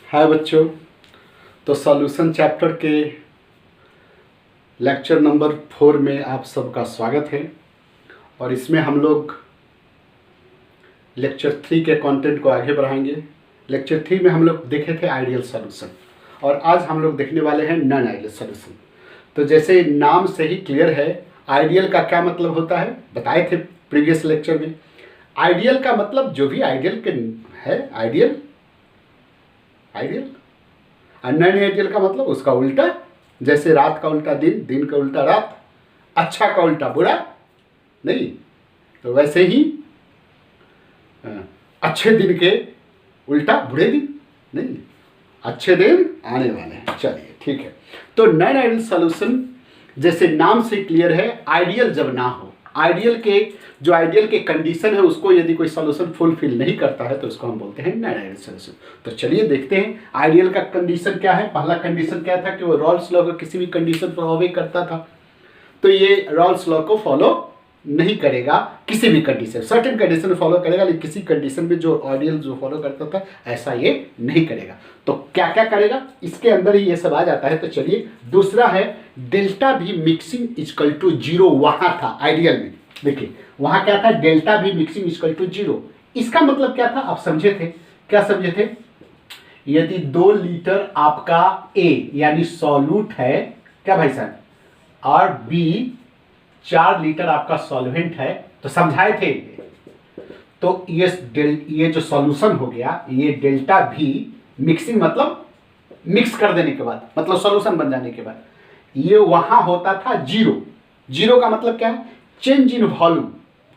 हाय बच्चों। तो solution chapter के लेक्चर नंबर 4 में आप सबका स्वागत है। और इसमें हम लोग लेक्चर 3 के कंटेंट को आगे बढ़ाएंगे। लेक्चर 3 में हम लोग देखे थे आइडियल सॉल्यूशन और आज हम लोग देखने वाले हैं नॉन आइडियल सॉल्यूशन। तो जैसे नाम से ही क्लियर है, आइडियल का क्या मतलब होता है बताए थे प्रीवियस लेक्चर में। आइडियल का मतलब जो भी आइडियल के है, आइडियल और नॉन आइडियल का मतलब उसका उल्टा। जैसे रात का उल्टा दिन, दिन का उल्टा रात, अच्छा का उल्टा बुरा नहीं, तो वैसे ही अच्छे दिन के उल्टा बुरे दिन नहीं, अच्छे दिन आने वाले हैं। चलिए ठीक है। तो नॉन आइडियल सॉल्यूशन जैसे नाम से क्लियर है, आइडियल जब ना हो, आइडियल के कंडीशन है उसको यदि कोई सॉल्यूशन फुलफिल नहीं करता है तो उसको हम बोलते हैं नॉन आइडियल सॉल्यूशन। तो चलिए देखते हैं आइडियल का कंडीशन क्या है। पहला कंडीशन क्या था कि वो रॉल्स लॉ को किसी भी कंडीशन पर ऑबे करता था। तो ये रॉल्स लॉ को फॉलो नहीं करेगा किसी भी कंडीशन, सर्टेन कंडीशन फॉलो करेगा, लेकिन किसी कंडीशन में जो आइडियल जो फॉलो करता था ऐसा ये नहीं करेगा। तो क्या क्या करेगा इसके अंदर ही ये सब आ जाता है। तो चलिए दूसरा है डेल्टा भी मिक्सिंग इक्वल टू 0। वहां था आइडियल में, देखिए वहां क्या था, डेल्टा भी मिक्सिंग इक्वल टू 0। इसका मतलब क्या था आप समझे थे, क्या समझे थे? यदि 2 लीटर आपका ए यानी सॉल्यूट है क्या भाई साहब, और बी 4 लीटर आपका सॉल्वेंट है, तो समझाए थे। तो ये जो सॉल्यूशन हो गया, ये डेल्टा भी मिक्सिंग मतलब मिक्स कर देने के बाद, मतलब सॉल्यूशन बन जाने के बाद, ये वहां होता था 0। 0 का मतलब क्या है, change in volume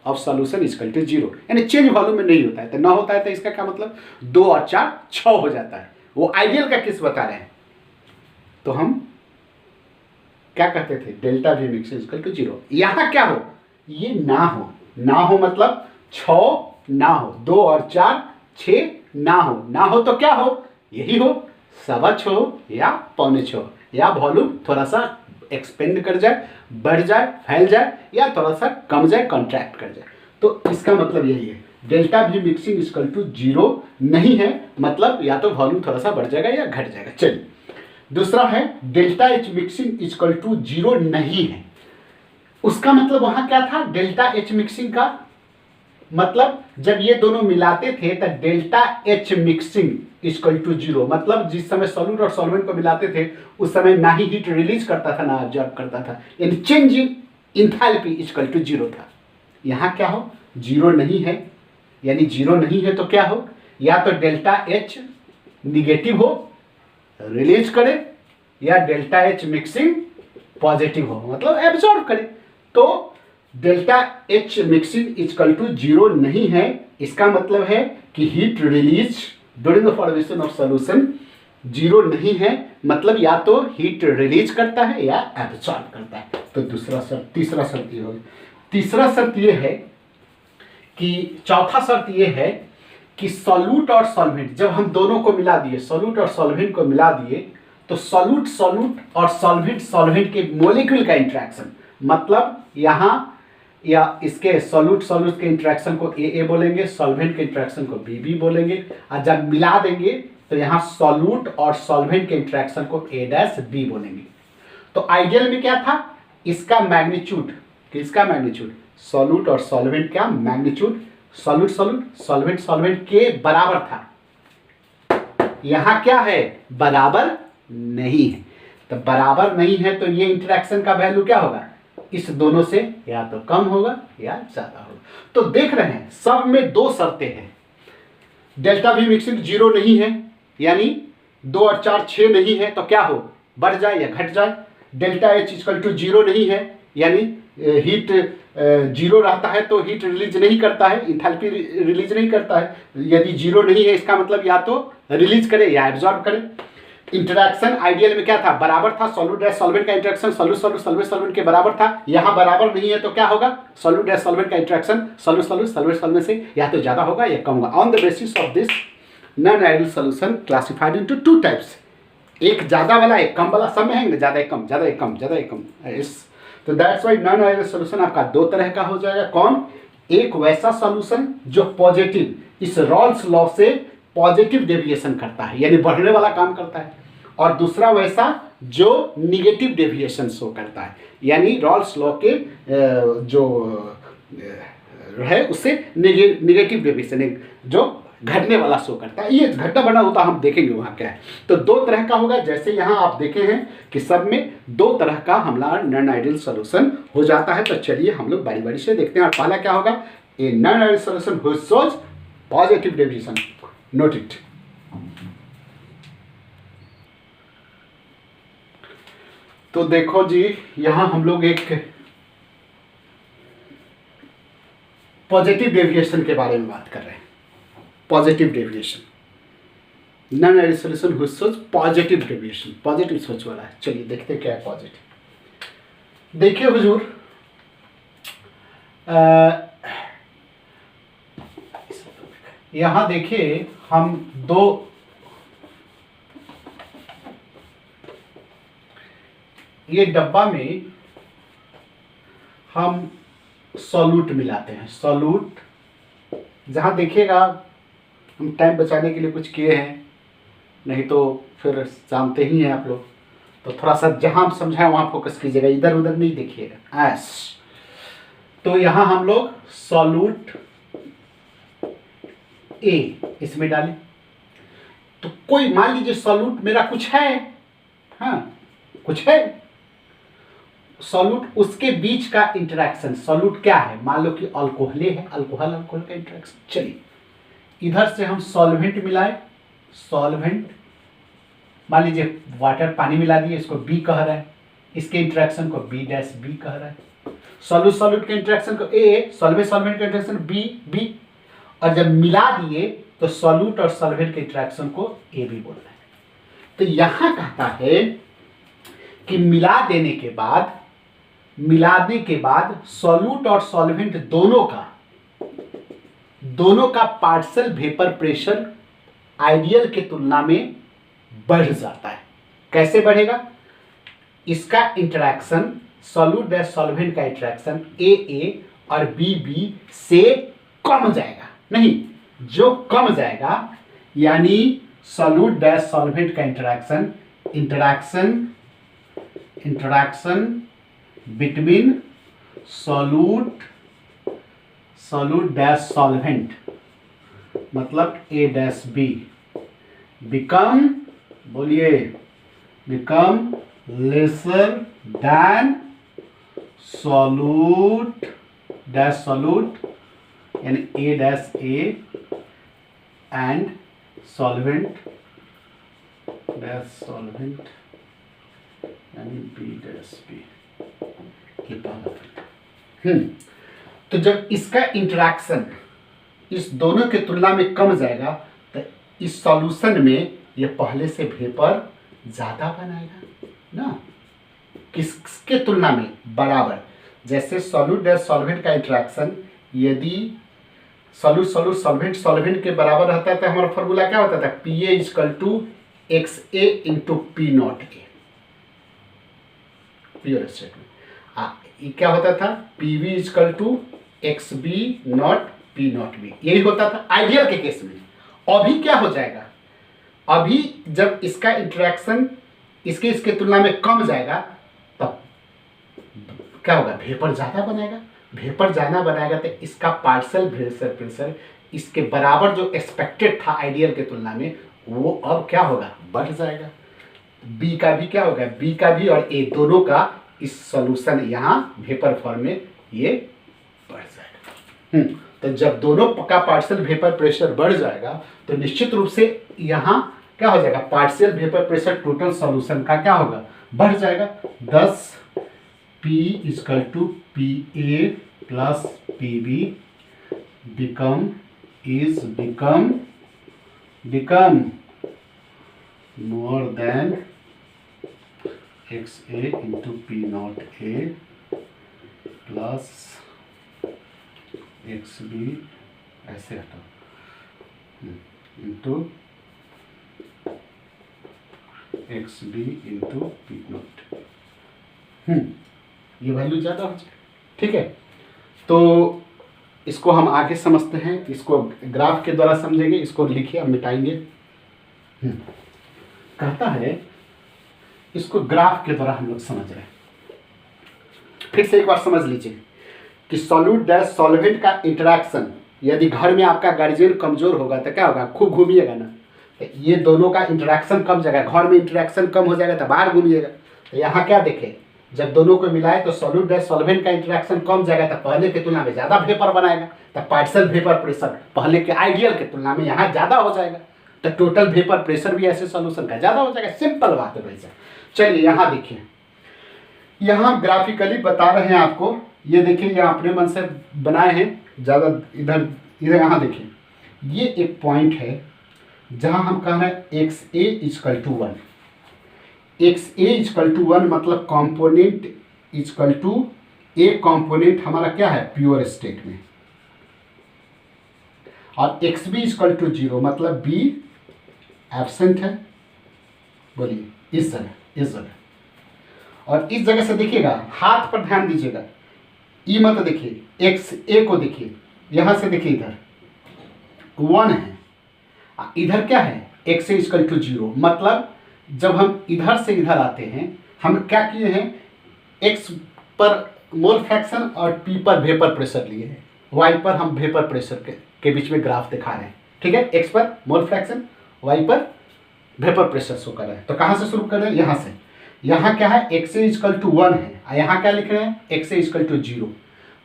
of solution equal to 0, यानी चेंज वॉल्यूम में नहीं होता है। तो ना होता है तो इसका क्या मतलब 2 और 4 6 हो जाता है। वो आइडियल का केस बता रहे हैं। तो हम क्या कहते थे, डेल्टा भी मिक्सिंग इक्वल टू 0। यहां क्या हो, ये ना हो मतलब 6 ना हो, 2 और 4 6 ना हो तो क्या हो, यही हो 6.25 हो या 6.25 या वॉल्यूम थोड़ा सा एक्सपेंड कर जाए, बढ़ जाए, फैल जाए, या थोड़ा सा कम जाए, कॉन्ट्रैक्ट कर जाए। तो इसका मतलब यही है, डेल्टा भी मिक्सिंग इक्वल टू 0 नहीं है, मतलब या तो वॉल्यूम थोड़ा सा बढ़ जाएगा या घट जाएगा। चलिए दूसरा है delta H mixing equal to 0 नहीं है। उसका मतलब वहां क्या था, डेल्टा एच मिक्सिंग का मतलब जब ये दोनों मिलाते थे तो delta H mixing equal to 0, मतलब जिस समय सॉल्यूट और सॉल्वेंट को मिलाते थे उस समय ना ही हीट रिलीज करता था ना ऑब्जर्व करता था, यानी change in enthalpy equal to 0 था। यहां क्या हो, 0 नहीं है, यानी 0 नहीं है तो क्या हो, या तो डेल्टा एच निगेटिव हो रिलीज करे, या डेल्टा एच मिक्सिंग पॉजिटिव हो मतलब एब्जॉर्ब करे। तो delta H mixing equal to 0 नहीं है, इसका मतलब है कि heat release during the formation of solution 0 नहीं है, मतलब या तो हीट रिलीज करता है या एब्जॉर्ब करता है। तो तीसरा शर्त ये होगी। तीसरा शर्त ये है कि चौथा शर्त ये है कि सॉल्यूट और सॉल्वेंट जब हम दोनों को मिला दिए, सॉल्यूट और सॉल्वेंट को मिला दिए, तो सॉल्यूट और सॉल्वेंट के मॉलिक्यूल का इंटरेक्शन, मतलब यहां या इसके सॉल्यूट के इंटरेक्शन को ए बोलेंगे, सॉल्वेंट के इंटरेक्शन को बी बोलेंगे, और जब मिला देंगे तो यहां सॉल्यूट और सॉल्वेंट के इंटरेक्शन को A' बोलेंगे। तो आइडियल में क्या था, इसका मैग्नीट्यूड, किसका मैग्नीट्यूड, सॉल्यूट और सॉल्वेंट का मैग्नीट्यूड सॉल्यूट सॉल्वेंट के बराबर था। यहां क्या है, बराबर नहीं है। तो बराबर नहीं है तो ये इंटरेक्शन का वैल्यू क्या होगा, इस दोनों से या तो कम होगा या ज्यादा होगा। तो देख रहे हैं सब में 2 शर्तें हैं। डेल्टा भी मिक्सिंग 0 नहीं है, यानी 2 और 4 6 नहीं है तो क्या हो, बढ़ जाए या घट जाए। डेल्टा एच इक्वल टू 0 नहीं है, यानी हीट 0 रहता है तो हीट रिलीज नहीं करता है, इंथैल्पी रिलीज नहीं करता है। यदि 0 नहीं है इसका मतलब या तो रिलीज करे या एब्जॉर्ब करे। इंटरेक्शन आइडियल में क्या था, बराबर था, सॉल्यूट सॉल्वेंट का इंटरेक्शन सॉल्वेंट के बराबर था। यहां बराबर नहीं है तो क्या होगा, सॉल्यूट सॉल्वेंट का इंटरेक्शन सॉल्वेंट से या तो ज्यादा होगा या कम होगा। On the basis of this non ideal solution classified into 2 types, एक ज्यादा वाला एक कम वाला, सब में है ज्यादा एक कम, ज्यादा एक कम, ज्यादा एक कम। तो that's why non ideal solution आपका 2 तरह का हो जाएगा। कौन, एक वैसा सॉल्यूशन जो पॉजिटिव इस रॉल्स लॉ से पॉजिटिव डेविएशन करता है, यानी बढ़ने वाला काम करता है, और दूसरा वैसा जो निगेटिव डेविएशन शो करता है, यानी रॉल्स लॉ के जो है उससे निगेटिव डेविएशन जो घटने वाला शो करता है। ये घटना बढ़ना होता हम देखेंगे वहाँ क्या है। तो दो तरह का होगा, जैसे यहाँ आप देखे हैं कि सब में दो तरह का हमारा नॉन आइडियल सॉल्यूशन हो जाता है। तो चलिए हम लोग बारी बारी से देखते हैं। और पहला क्या होगा, a non ideal solution which shows positive deviation. Note it. तो देखो जी, यहाँ हम लोग एक पॉजिटिव डेविएशन के बारे में बात कर रहे हैं। Positive deviation, non ideal solution which shows positive deviation, positive सोच वाला है। चलिए देखते हैं क्या है पॉजिटिव। देखिए हुजूर, यहां देखिए हम दो ये डब्बा में हम सॉल्यूट मिलाते हैं। सॉल्यूट जहां देखिएगा, हम टाइम बचाने के लिए कुछ किए हैं, नहीं तो फिर जानते ही हैं आप लोग, तो थोड़ा सा जहां हम समझाएं वहां फोकस कीजिएगा, इधर उधर नहीं देखिएगा। एस तो यहां हम लोग सॉल्यूट ए इसमें डालें। तो कोई मान लीजिए सॉल्यूट मेरा कुछ है, हाँ कुछ है सॉल्यूट, उसके बीच का इंटरेक्शन। सॉल्यूट क्या है, मान लो कि अल्कोहल है, अल्कोहल अल्कोहल का इंटरेक्शन। चलिए इधर से हम सॉल्वेंट मिलाए, सॉल्वेंट मान लीजिए वाटर, पानी मिला दिए, इसको बी कह रहा है, इसके इंटरेक्शन को बी डैश बी कह रहा है। सॉल्यूट सॉल्यूट के इंटरेक्शन को ए, सॉल्वेंट सॉल्वेंट के इंटरेक्शन बी बी, और जब मिला दिए तो सॉल्यूट और सॉल्वेंट के इंटरेक्शन को ए बी बोलना है। तो यहां कहता है कि मिलाने के बाद सॉल्यूट और सॉल्वेंट दोनों का पार्शियल वेपर प्रेशर आइडियल के तुलना में बढ़ जाता है। कैसे बढ़ेगा, इसका इंटरेक्शन सॉल्यूट डैश सॉल्वेंट का इंटरेक्शन ए और बी से कम जाएगा, नहीं जो कम जाएगा, यानी सॉल्यूट डैश सॉल्वेंट का interaction between solute dash solvent मतलब A dash B become lesser than solute dash solute यानी A dash A and solvent dash solvent यानी बी डैश बी। तो जब इसका इंटरेक्शन इस दोनों के तुलना में कम जाएगा तो इस सॉल्यूशन में ये पहले से वेपर ज्यादा बनाएगा ना, किसके तुलना में, बराबर। जैसे सॉल्यूट डैश सॉल्वेंट का इंटरेक्शन यदि सॉल्वेंट के बराबर रहता है तो हमारा फॉर्मूला क्या होता था, P A equal to x A into P not A, pure state में ये क्या होता था, P V equal to X B not P not B, यही होता था आइडियल के केस में। अभी क्या हो जाएगा, अभी जब इसका इंटरेक्शन इसके तुलना में कम जाएगा तब क्या होगा, वेपर ज्यादा बनाएगा। वेपर ज्यादा बनाएगा तो इसका पार्शियल वेपर प्रेशर इसके बराबर जो एक्सपेक्टेड था आइडियल के तुलना में, वो अब क्या होगा, बढ़ जाएगा। बी का भी क्या होगा, बी का भी और ए दोनों का इस सॉल्यूशन यहाँ वेपर फॉर्म में ये बढ़ जाएगा। तो जब दोनों का पार्शियल वेपर प्रेशर बढ़ जाएगा तो निश्चित रूप से यहाँ क्या हो जाएगा, partial vapour pressure total solution का क्या होगा, बढ़ जाएगा। 10 P equal to P A plus P B become more than X A into P not A plus X B ऐसे हटा into X B into P not. ये value ज़्यादा हो जाए, ठीक है। तो इसको हम आगे समझते हैं, इसको ग्राफ के द्वारा समझेंगे, इसको लिखिए, हम मिटाएंगे। कहता है इसको ग्राफ के द्वारा हम लोग समझ रहे हैं। फिर से एक बार समझ लीजिए कि सॉल्यूट डैश सॉल्वेंट का इंटरेक्शन, यदि घर में आपका गार्जियन कमजोर होगा तो क्या होगा, खूब घूमिएगा ना, तो ये दोनों का इंटरेक्शन कम जाएगा, घर में इंटरेक्शन कम हो जाएगा तो बाहर घूमिएगा। तो यहाँ क्या देखें, जब दोनों को मिलाए तो सॉल्यूट डैश सॉल्वेंट का इंटरेक्शन कम जाएगा तो पहले की तुलना में ज़्यादा वेपर बनाएगा, तो पार्शियल वेपर प्रेशर पहले के आइडियल के तुलना में यहाँ ज़्यादा हो जाएगा, तो टोटल वेपर प्रेशर भी ऐसे सॉल्यूशन का ज़्यादा हो जाएगा। सिंपल बात है भाई साहब। चलिए यहाँ देखिए, यहाँ ग्राफिकली बता रहे हैं आपको, ये देखिए, ये अपने मन से बनाए हैं, ज़्यादा इधर इधर यहाँ देखिए, ये एक पॉइंट है जहाँ हम कह रहे हैं x A equal to 1, X A equal to 1 मतलब component equal to A, component हमारा क्या है, प्योर स्टेट में, और एक्स बी इजकल टू 0 मतलब बी एब्सेंट है। बोलिए इस जगह और इस जगह से देखिएगा, हाथ पर ध्यान दीजिएगा, ई मत देखिए, एक्स ए को देखिए, यहाँ से देखिए इधर 1 है, इधर क्या है, एक्स ए इजकल टू 0 मतलब जब हम इधर से इधर आते हैं, हम क्या किए हैं, एक्स पर मोल फ्रैक्शन और पी पर वेपर प्रेशर लिए हैं, वाई पर हम वेपर प्रेशर के बीच में ग्राफ दिखा रहे हैं। ठीक है, एक्स पर मोल फ्रैक्शन, वाई पर वेपर प्रेशर शो कर रहे हैं। तो कहाँ से शुरू कर रहे हैं, यहाँ से। यहाँ क्या है, एक्स ए इजकल टू 1 है, यहाँ क्या लिख रहे हैं, एक्स ए इजकल टू 0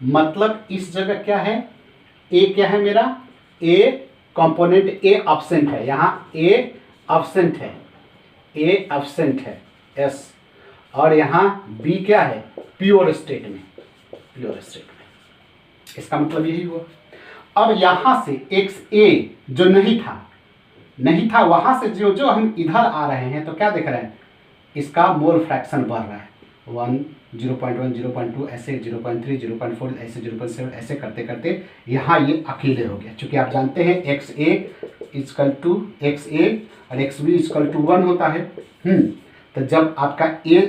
मतलब इस जगह क्या है, ए क्या है मेरा, ए कंपोनेंट ए एब्सेंट है, यहाँ ए एब्सेंट है, ए एब्सेंट है एस, और यहाँ बी क्या है, प्योर स्टेट में, प्योर स्टेट में। इसका मतलब यही हुआ। अब यहाँ से एक्स ए जो नहीं था वहाँ से जो जो हम इधर आ रहे हैं तो क्या देख रहे हैं, इसका मोल फ्रैक्शन बढ़ रहा है, 1 0.1 0.2 ऐसे 0.3 0.4 ऐसे 0.7 ऐसे करते करते यहाँ ये अकेले हो गया। चूँकि आप जानते हैं x A equal to x A और एक्स बी इजकल टू 1 होता है। तो जब आपका ए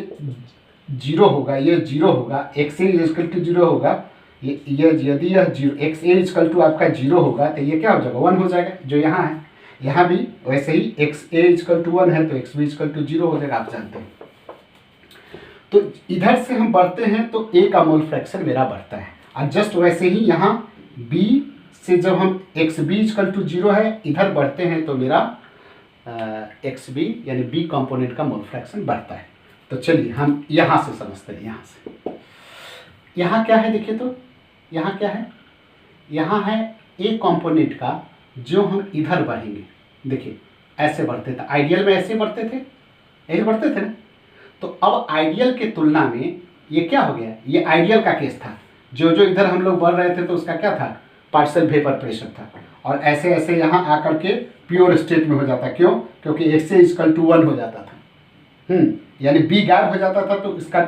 0 होगा, ये 0 होगा, एक्स ए इजकल टू 0 होगा, ये यदि यह 0 एक्स ए इजकल टू आपका 0 होगा तो ये क्या हो जाएगा, 1 हो जाएगा, जो यहाँ है। यहाँ भी वैसे ही एक्स ए इजकल टू 1 है तो एक्स बी इजकल टू 0 हो जाएगा, आप जानते हैं। तो इधर से हम बढ़ते हैं तो ए का मोल फ्रैक्शन मेरा बढ़ता है, और जस्ट वैसे ही यहाँ बी से जब हम एक्स बी इजकल टू 0 है इधर बढ़ते हैं तो मेरा एक्स बी यानी बी कंपोनेंट का मोल फ्रैक्शन बढ़ता है। तो चलिए हम यहाँ से समझते हैं, यहाँ से यहाँ क्या है, देखिए तो यहाँ क्या है, यहाँ है ए कंपोनेंट का जो हम इधर बढ़ेंगे। देखिए ऐसे बढ़ते थे, आइडियल में ऐसे बढ़ते थे, ऐसे बढ़ते थे ना। तो अब आइडियल के तुलना में ये क्या हो गया, ये आइडियल का केस था, जो जो इधर हम लोग बढ़ रहे थे तो उसका क्या था, पार्शियल वेपर प्रेशर था, और ऐसे ऐसे यहाँ आकर के प्योर स्टेट में हो जाता। क्यों, क्योंकि एक्स ए इजकल टू 1 हो जाता था, यानी बी गायब हो जाता था, तो इसका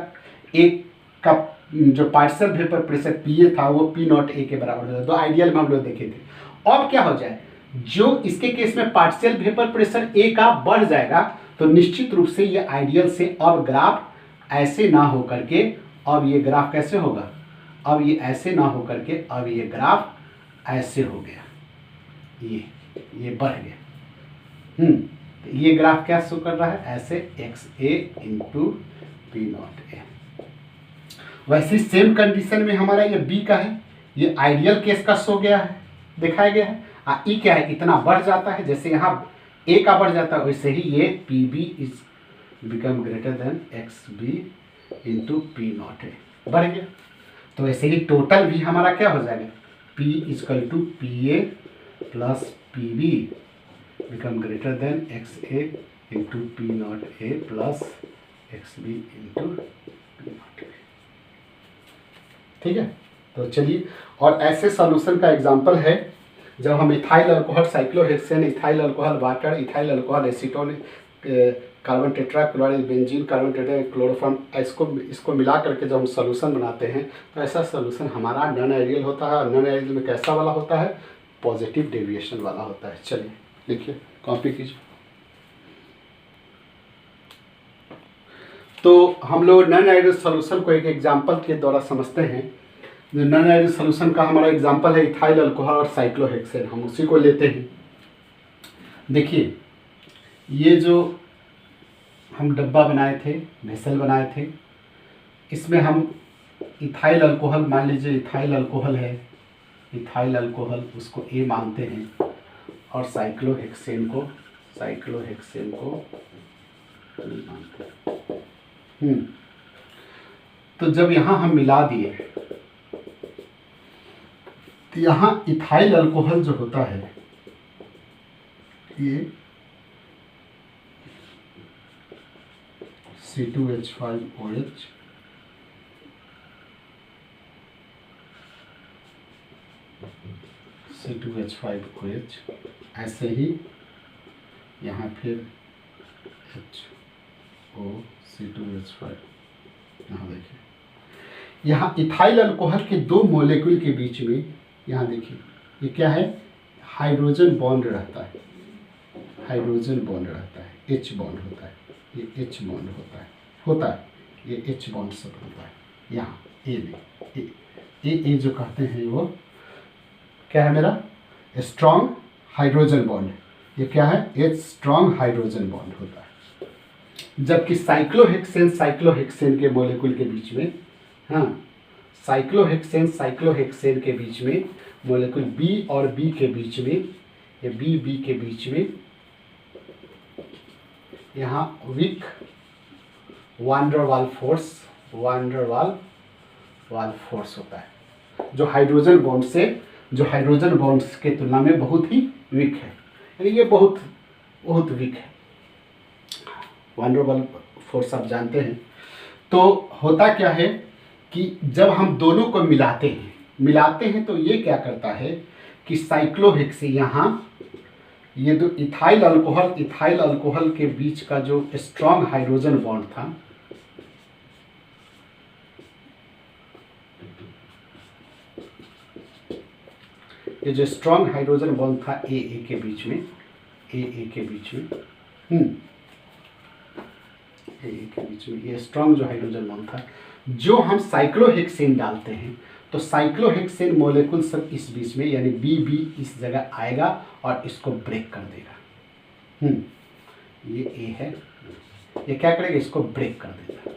एक का जो partial vapour pressure P A था वो पी नॉट ए के बराबर हो जाता। तो आइडियल में हम लोग देखे थे। अब क्या हो जाए, जो इसके केस में पार्शियल वेपर प्रेशर ए का बढ़ जाएगा तो निश्चित रूप से ये आइडियल से अब ग्राफ ऐसे ना हो करके, अब ये ग्राफ कैसे होगा, अब ये ऐसे ना हो करके अब ये ग्राफ ऐसे हो गया, ये बढ़ गया। ये ग्राफ क्या शो कर रहा है, ऐसे x A into P not ए। वैसे सेम कंडीशन में हमारा ये बी का है, ये आइडियल केस का शो गया है, दिखाया गया है। ई क्या है, इतना बढ़ जाता है, जैसे यहाँ ए का बढ़ जाता है वैसे ही ये P B is become greater than X B into P not A बढ़ गया। तो ऐसे ही टोटल भी हमारा क्या हो जाएगा, P equal to P A plus P B become greater than X A into P not A plus X B into P not A. ठीक है, तो चलिए, और ऐसे सॉल्यूशन का एग्जांपल है जब हम ethyl alcohol cyclohexane, ethyl alcohol water, ethyl alcohol acetone, carbon tetrachloride, benzene, carbon tetrachloroform, इसको मिला करके जब हम सॉल्यूशन बनाते हैं तो ऐसा सॉल्यूशन हमारा नॉन आइडियल होता है। और नॉन आइडियल में कैसा वाला होता है, पॉजिटिव डेविएशन वाला होता है। चलिए लिखिए, कॉपी कीजिए। तो हम लोग नॉन आइडियल सॉल्यूशन को एक एग्जांपल के द्वारा समझते हैं। जो नॉन आइडियल सॉल्यूशन का हमारा एग्जांपल है इथाइल अल्कोहल और साइक्लोहेक्सेन, हम उसी को लेते हैं। देखिए ये जो हम डब्बा बनाए थे, वेसल बनाए थे, इसमें हम इथाइल अल्कोहल, मान लीजिए इथाइल अल्कोहल है, इथाइल अल्कोहल उसको ए मानते हैं, और साइक्लोहेक्सेन को बी मानते हैं। तो जब यहाँ हम मिला दिए तो यहाँ इथाइल अल्कोहल जो होता है ये C2H5OH C2H5OH, ऐसे ही यहाँ फिर HO C2H5, यहाँ देखिए यहाँ इथाइल अल्कोहल के दो मॉलिक्यूल के बीच में, यहाँ देखिए ये क्या है, हाइड्रोजन बॉन्ड रहता है, हाइड्रोजन बॉन्ड रहता है, H बॉन्ड होता है, ये H बॉन्ड होता है, ये H बॉन्ड सब होता है। यहाँ ए जो कहते हैं वो क्या है, मेरा स्ट्रॉन्ग हाइड्रोजन बॉन्ड, ये क्या है, H स्ट्रॉन्ग हाइड्रोजन बॉन्ड होता है। जबकि साइक्लोहेक्सेन के मॉलिक्यूल के बीच में, हाँ साइक्लोहेक्सेन के बीच में मॉलिक्यूल बी और बी के बीच में, ये बी के बीच में यहाँ वीक वांडरवाल फोर्स होता है, जो हाइड्रोजन बॉन्ड्स के तुलना में बहुत ही वीक है, यानी ये बहुत वीक है। वांडरवाल फोर्स आप जानते हैं। तो होता क्या है कि जब हम दोनों को मिलाते हैं तो ये क्या करता है कि साइक्लोहेक्सेन, यहाँ ये दो इथाइल अल्कोहल के बीच का जो स्ट्रॉन्ग हाइड्रोजन बॉन्ड था, ये जो स्ट्रॉन्ग हाइड्रोजन बॉन्ड था ए के बीच में, ये स्ट्रॉन्ग जो हाइड्रोजन बॉन्ड था, जो हम साइक्लोहेक्सेन डालते हैं तो साइक्लोहेक्सेन मॉलिक्यूल सब इस बीच में, यानी बी इस जगह आएगा और इसको ब्रेक कर देगा। ये ए है, ये क्या करेगा, इसको ब्रेक कर देगा।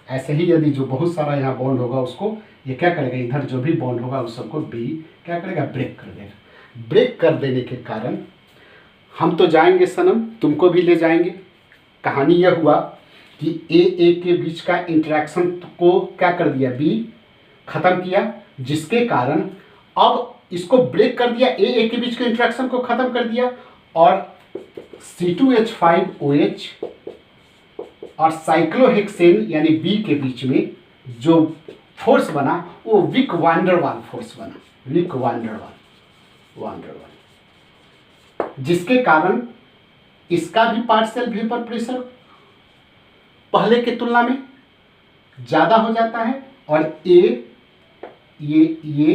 ऐसे ही यदि जो बहुत सारा यहाँ बॉन्ड होगा उसको ये क्या करेगा, इधर जो भी बॉन्ड होगा उस सबको बी क्या करेगा, ब्रेक कर देगा। ब्रेक कर देने के कारण हम तो जाएंगे सनम, तुमको भी ले जाएंगे। कहानी यह हुआ कि ए के बीच का इंटरेक्शन को क्या कर दिया, बी खत्म किया, जिसके कारण अब इसको ब्रेक कर दिया, ए के बीच के इंटरेक्शन को खत्म कर दिया, और C2H5OH और साइक्लोहेक्सेन यानी बी के बीच में जो फोर्स बना वो विक वांडरवाल फोर्स बना, विक वांडरवाल, जिसके कारण इसका भी पार्शियल वेपर प्रेशर पहले के तुलना में ज़्यादा हो जाता है, और ये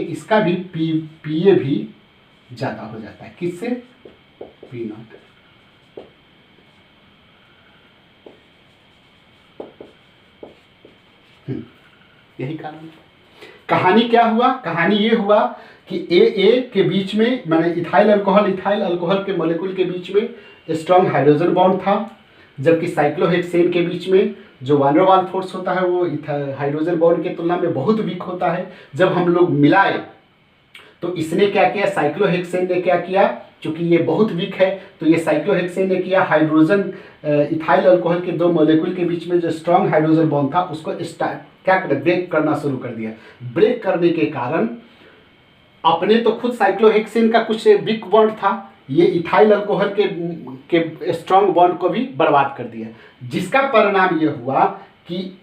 इसका भी पीए भी ज़्यादा हो जाता है। किससे, P0। यही कारण। कहानी क्या हुआ, कहानी ये हुआ कि ए के बीच में, मैंने इथाइल अल्कोहल के मॉलिक्यूल के बीच में स्ट्रॉन्ग हाइड्रोजन बॉन्ड था, जबकि साइक्लोहेक्सेन के बीच में जो वांडरवाल फोर्स होता है वो हाइड्रोजन बॉन्ड के तुलना में बहुत वीक होता है। जब हम लोग मिलाए तो इसने क्या किया, साइक्लोहेक्सेन ने क्या किया, चूंकि ये बहुत वीक है तो ये साइक्लोहेक्सेन ने किया, हाइड्रोजन इथाइल अल्कोहल के दो मॉलिक्यूल के बीच में जो स्ट्रॉन्ग हाइड्रोजन बॉन्ड था उसको क्या कर ब्रेक करना शुरू कर दिया। ब्रेक करने के कारण अपने तो खुद साइक्लोहेक्सेन का कुछ वीक बॉन्ड था, ये इथाइल अल्कोहल के स्ट्रॉन्ग बॉन्ड को भी बर्बाद कर दिया, जिसका परिणाम ये हुआ कि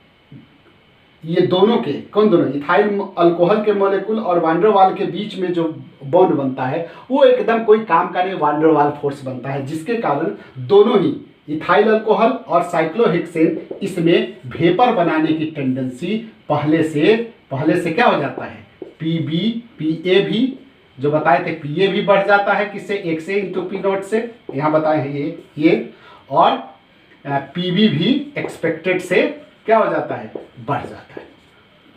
ये दोनों के इथाइल अल्कोहल के मॉलिक्यूल और वांडरवाल के बीच में जो बॉन्ड बनता है वो एकदम कोई काम का नहीं, वांडरवाल फोर्स बनता है, जिसके कारण दोनों ही इथाइल अल्कोहल और साइक्लोहेक्सेन इसमें वेपर बनाने की टेंडेंसी पहले से क्या हो जाता है, पीए भी जो बताए थे, पीए भी बढ़ जाता है, किससे, 1 से इंटू P0 से, यहाँ बताए हैं ये और पीबी भी एक्सपेक्टेड से क्या हो जाता है, बढ़ जाता है।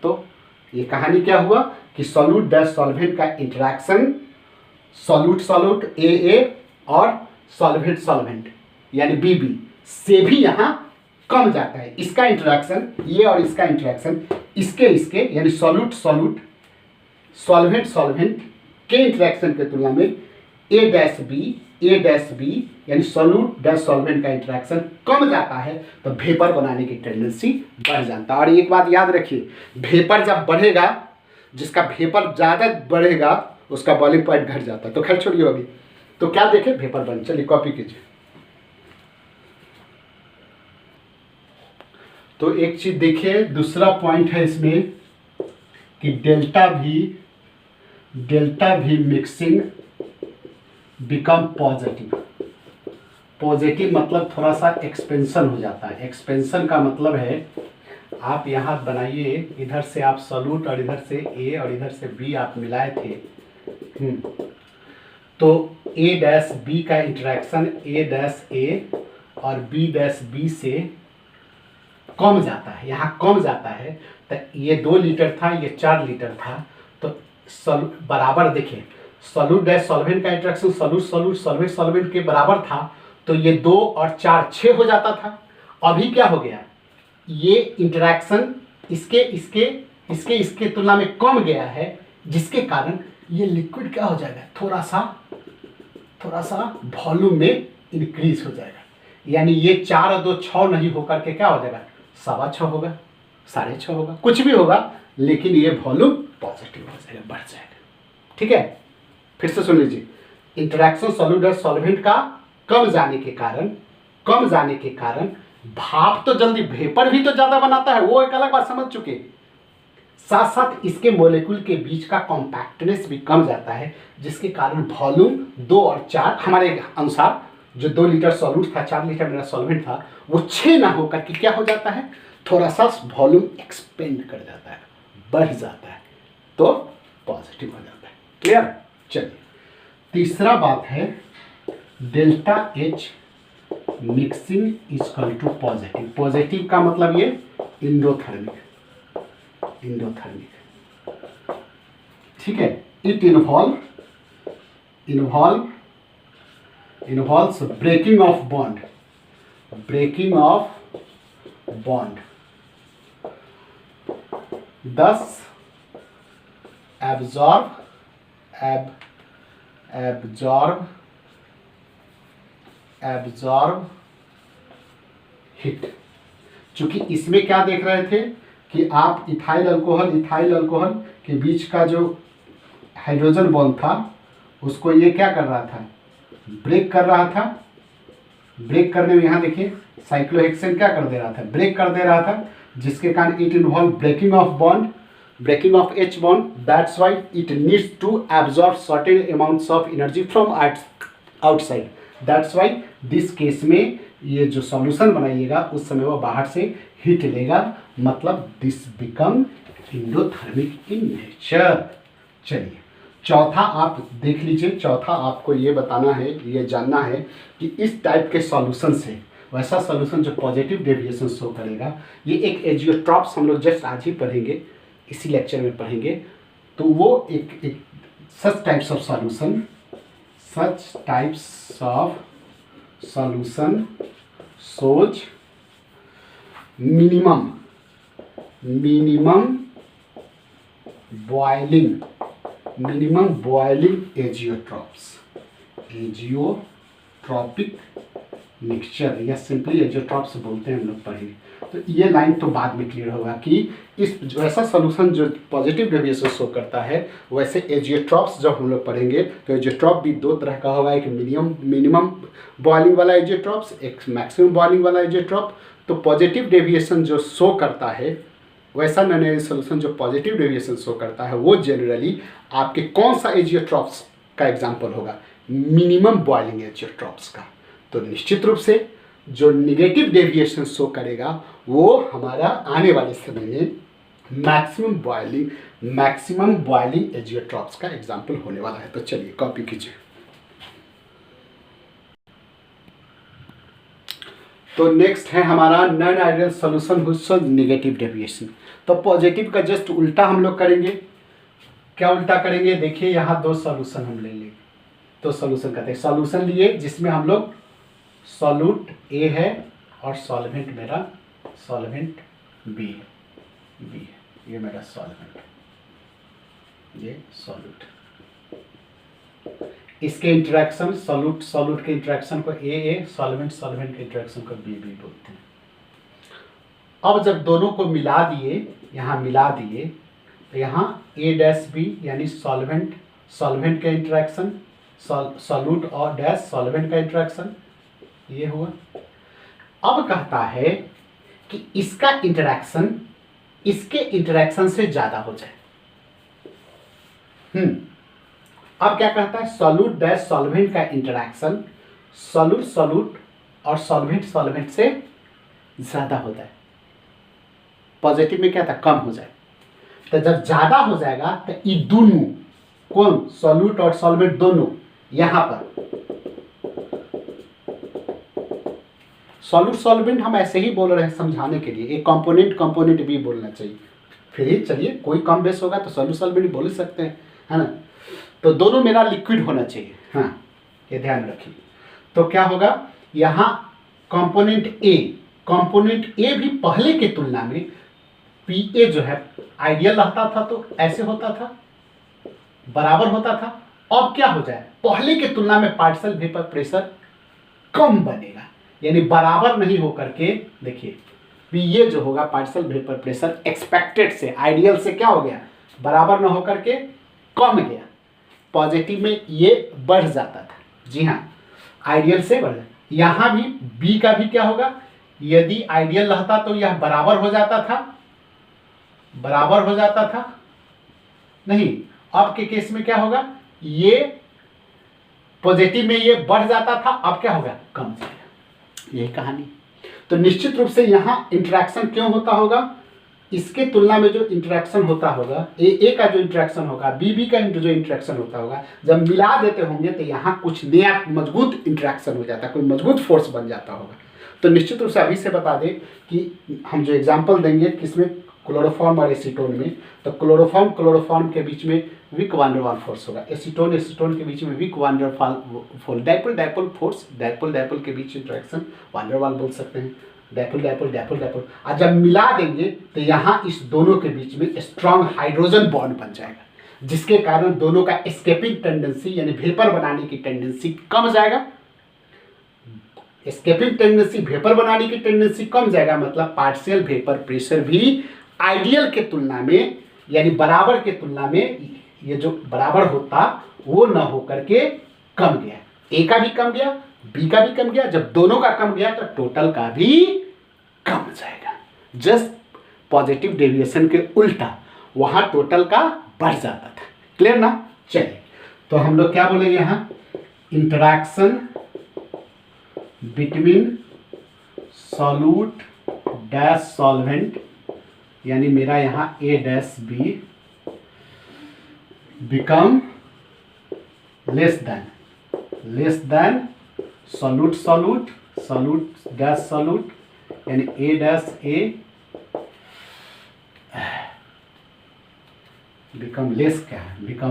तो ये कहानी क्या हुआ कि सॉल्यूट डैश सॉल्वेंट का इंटरेक्शन सॉल्यूट सॉल्यूट ए और सॉल्वेंट सॉल्वेंट यानी बी से भी यहाँ कम जाता है। इसका इंटरेक्शन ये और इसका इंटरेक्शन इसके यानी सॉल्यूट सॉल्यूट सॉल्वेंट सॉल्वेंट के इंटरेक्शन के तुलना में ए डैश बी यानी सॉल्यूट डैश सॉल्वेंट का इंटरेक्शन कम जाता है, तो वेपर बनाने की टेंडेंसी बढ़ जाता है। और एक बात याद रखिए, वेपर जब बढ़ेगा, जिसका वेपर ज़्यादा बढ़ेगा उसका बॉइलिंग पॉइंट घट जाता है। तो खैर छोड़िए अभी, तो क्या देखें वेपर बन, चलिए कॉपी कीजिए। तो एक चीज देखिए, दूसरा पॉइंट है इसमें कि डेल्टा भी मिक्सिंग बिकम पॉजिटिव। पॉजिटिव मतलब थोड़ा सा एक्सपेंशन हो जाता है। एक्सपेंशन का मतलब है आप यहाँ बनाइए, इधर से आप सॉल्यूट और इधर से ए और इधर से बी आप मिलाए थे, तो ए डैश बी का इंटरेक्शन ए डैश ए और बी डैश बी से कम जाता है, यहाँ कम जाता है। तो ये 2 लीटर था, ये 4 लीटर था, तो बराबर देखिए सॉल्यूट डैश सॉल्वेंट का interaction solute solute solvent solvent के बराबर था, तो ये 2 और 4 6 हो जाता था। अभी क्या हो गया, ये इंटरेक्शन इसके तुलना में कम गया है, जिसके कारण ये लिक्विड क्या हो जाएगा, थोड़ा सा वॉल्यूम में इंक्रीज हो जाएगा। यानी ये 4 और 2 6 नहीं होकर के क्या हो जाएगा, 6.25 होगा, 6.5 होगा, कुछ भी होगा, लेकिन ये वॉल्यूम पॉजिटिव हो जाएगा, बढ़ जाएगा। ठीक है, फिर से सुन लीजिए, इंटरेक्शन सॉल्यूट और सॉल्वेंट का कम जाने के कारण भाप तो जल्दी, वेपर भी तो ज्यादा बनाता है, वो एक अलग बात समझ चुके। साथ साथ इसके मॉलिक्यूल के बीच का कॉम्पैक्टनेस भी कम जाता है, जिसके कारण वॉल्यूम 2 और 4 हमारे अनुसार, जो 2 लीटर सॉल्यूट था, 4 लीटर मेरा सॉल्वेंट था, वो 6 ना होकर के क्या हो जाता है, थोड़ा सा वॉल्यूम एक्सपेंड कर जाता है, बढ़ जाता है, तो पॉजिटिव हो जाता है। क्लियर। चलिए तीसरा बात है delta H mixing equal to positive. Positive का मतलब ये इंडोथर्मिक, ठीक है। It involves breaking of bond, thus absorb हीट। चूंकि इसमें क्या देख रहे थे कि आप इथाइल अल्कोहल के बीच का जो हाइड्रोजन बॉन्ड था उसको ये क्या कर रहा था, ब्रेक कर रहा था। ब्रेक करने में यहाँ देखिए साइक्लोहेक्सेन क्या कर दे रहा था, ब्रेक कर दे रहा था, जिसके कारण it involve breaking of H bond, that's why it needs to absorb certain amounts of energy from outside. That's why this case में ये जो सॉल्यूशन बनाइएगा उस समय वो बाहर से हीट लेगा, मतलब this become endothermic in nature. चलिए चौथा आप देख लीजिए, चौथा आपको ये बताना है, ये जानना है कि इस टाइप के सॉल्यूशन से, वैसा सॉल्यूशन जो पॉजिटिव डेविएशन शो करेगा, ये एक एजियोट्रॉप्स हम लोग जस्ट आज ही पढ़ेंगे, इसी लेक्चर में पढ़ेंगे। तो वो एक सच टाइप्स ऑफ सॉल्यूशन सोच मिनिमम बॉइलिंग एजियोट्रॉपिक मिक्सचर, या सिंपली एजियोट्रॉप्स बोलते हैं हम लोग पढ़ेंगे। तो ये लाइन तो बाद में क्लियर होगा कि इस वैसा सॉल्यूशन जो पॉजिटिव डेविएशन शो करता है, वैसे एजियोट्रॉप्स जब हम लोग पढ़ेंगे तो एजियोट्रॉप भी 2 तरह का होगा, एक मिनिमम बॉइलिंग वाला एजियोट्रॉप्स, एक मैक्सिमम बॉइलिंग वाला एजियोट्रॉप। तो पॉजिटिव डेविएशन जो शो करता है, वैसा नॉन सॉल्यूशन जो पॉजिटिव डेविएशन शो करता है, वो जनरली आपके कौन सा एजियोट्रॉप्स का एग्जाम्पल होगा, मिनिमम बॉइलिंग एजियोट्रॉप्स का। तो निश्चित रूप से जो निगेटिव डेविएशन शो करेगा वो हमारा आने वाले समय में मैक्सिमम बॉइलिंग एजियोट्रॉप्स का एग्जाम्पल होने वाला है। तो चलिए कॉपी कीजिए। तो नेक्स्ट है हमारा non ideal solution with negative deviation. तो पॉजिटिव का जस्ट उल्टा हम लोग करेंगे। क्या उल्टा करेंगे? देखिए यहाँ दो सॉल्यूशन हम ले लेंगे, तो सॉल्यूशन करते हैं। सॉल्यूशन लिए जिसमें हम लोग सॉल्यूट ए है और सॉल्वेंट मेरा सॉल्वेंट बी है, ये मेरा सॉल्वेंट, ये सॉल्यूट। इसके इंटरेक्शन सॉल्यूट के इंटरेक्शन को ए, सॉल्वेंट के इंटरेक्शन को बी बोलते हैं। अब जब दोनों को मिला दिए, यहाँ मिला दिए, तो यहाँ ए डैश बी यानी सॉल्वेंट का इंटरेक्शन, सॉल्यूट और डैश सॉल्वेंट का इंटरेक्शन, ये हुआ। अब कहता है कि इसका इंटरेक्शन इसके इंटरेक्शन से ज्यादा हो जाए। अब क्या कहता है? सॉल्यूट डैश सॉल्वेंट का इंटरेक्शन सॉल्यूट और सॉल्वेंट से ज्यादा होता है। पॉजिटिव में क्या था? कम हो जाए। तो जब ज्यादा हो जाएगा तो ये दोनों, कौन? सॉल्यूट और सॉल्वेंट दोनों, यहां पर सॉल्वेंट हम ऐसे ही बोल रहे हैं समझाने के लिए, एक कंपोनेंट भी बोलना चाहिए। फिर ही चलिए कोई कम बेस होगा तो सॉल्वेंट बोल ही सकते हैं, है ना। तो दोनों मेरा लिक्विड होना चाहिए, हाँ ये ध्यान रखिए। तो क्या होगा? यहाँ कंपोनेंट ए भी पहले के तुलना में पी ए जो है आइडियल रहता था, तो ऐसे होता था, बराबर होता था। अब क्या हो जाए? पहले के तुलना में पार्शियल वेपर प्रेशर कम बनेगा, यानी बराबर नहीं होकर के, देखिए पी ए जो होगा पार्शियल वेपर प्रेशर एक्सपेक्टेड से, आइडियल से क्या हो गया? बराबर न होकर के कम गया। पॉजिटिव में ये बढ़ जाता था, जी हाँ, आइडियल से बढ़ जाता। यहाँ भी बी का भी क्या होगा? यदि आइडियल रहता तो यह बराबर हो जाता था, नहीं। अब के केस में क्या होगा? ये पॉजिटिव में ये बढ़ जाता था, अब क्या होगा? कम जाएगा। यही कहानी। तो निश्चित रूप से यहाँ इंटरेक्शन क्यों होता होगा? इसके तुलना में जो इंटरेक्शन होता होगा, ए का जो इंटरेक्शन होगा, बी का जो इंटरेक्शन होता होगा, जब मिला देते होंगे तो यहाँ कुछ नया मजबूत इंटरेक्शन हो जाता है, कोई मजबूत फोर्स बन जाता होगा। तो निश्चित रूप से अभी से बता दें कि हम जो एग्जाम्पल देंगे किसमें, क्लोरोफॉर्म और एसीटोन में, तो क्लोरोफॉर्म के बीच में weak van der Waals force होगा, एसीटोन के बीच में weak van der Waals dipole force, dipole के बीच इंटरेक्शन वान डेर वाल बोल सकते हैं, डाइपोल। और जब मिला देंगे तो यहाँ इस दोनों के बीच में स्ट्रॉन्ग हाइड्रोजन बॉन्ड बन जाएगा, जिसके कारण दोनों का एस्केपिंग टेंडेंसी यानी वेपर बनाने की टेंडेंसी कम जाएगा। एस्केपिंग टेंडेंसी, वेपर बनाने की टेंडेंसी कम जाएगा, मतलब पार्शियल वेपर प्रेशर भी आइडियल के तुलना में, यानी बराबर के तुलना में, ये जो बराबर होता वो न होकर के कम गया। ए का भी कम गया, बी का भी कम गया। जब दोनों का कम गया तो टोटल का भी कम जाएगा। जस्ट पॉजिटिव डेविएशन के उल्टा वहां टोटल का बढ़ जाता था। क्लियर ना? चलिए, तो हम लोग क्या बोलेंगे यहाँ? Interaction between solute dash solvent, यानी मेरा यहाँ A dash B become less than solute dash solute, यानी A dash A become less, क्या है? Become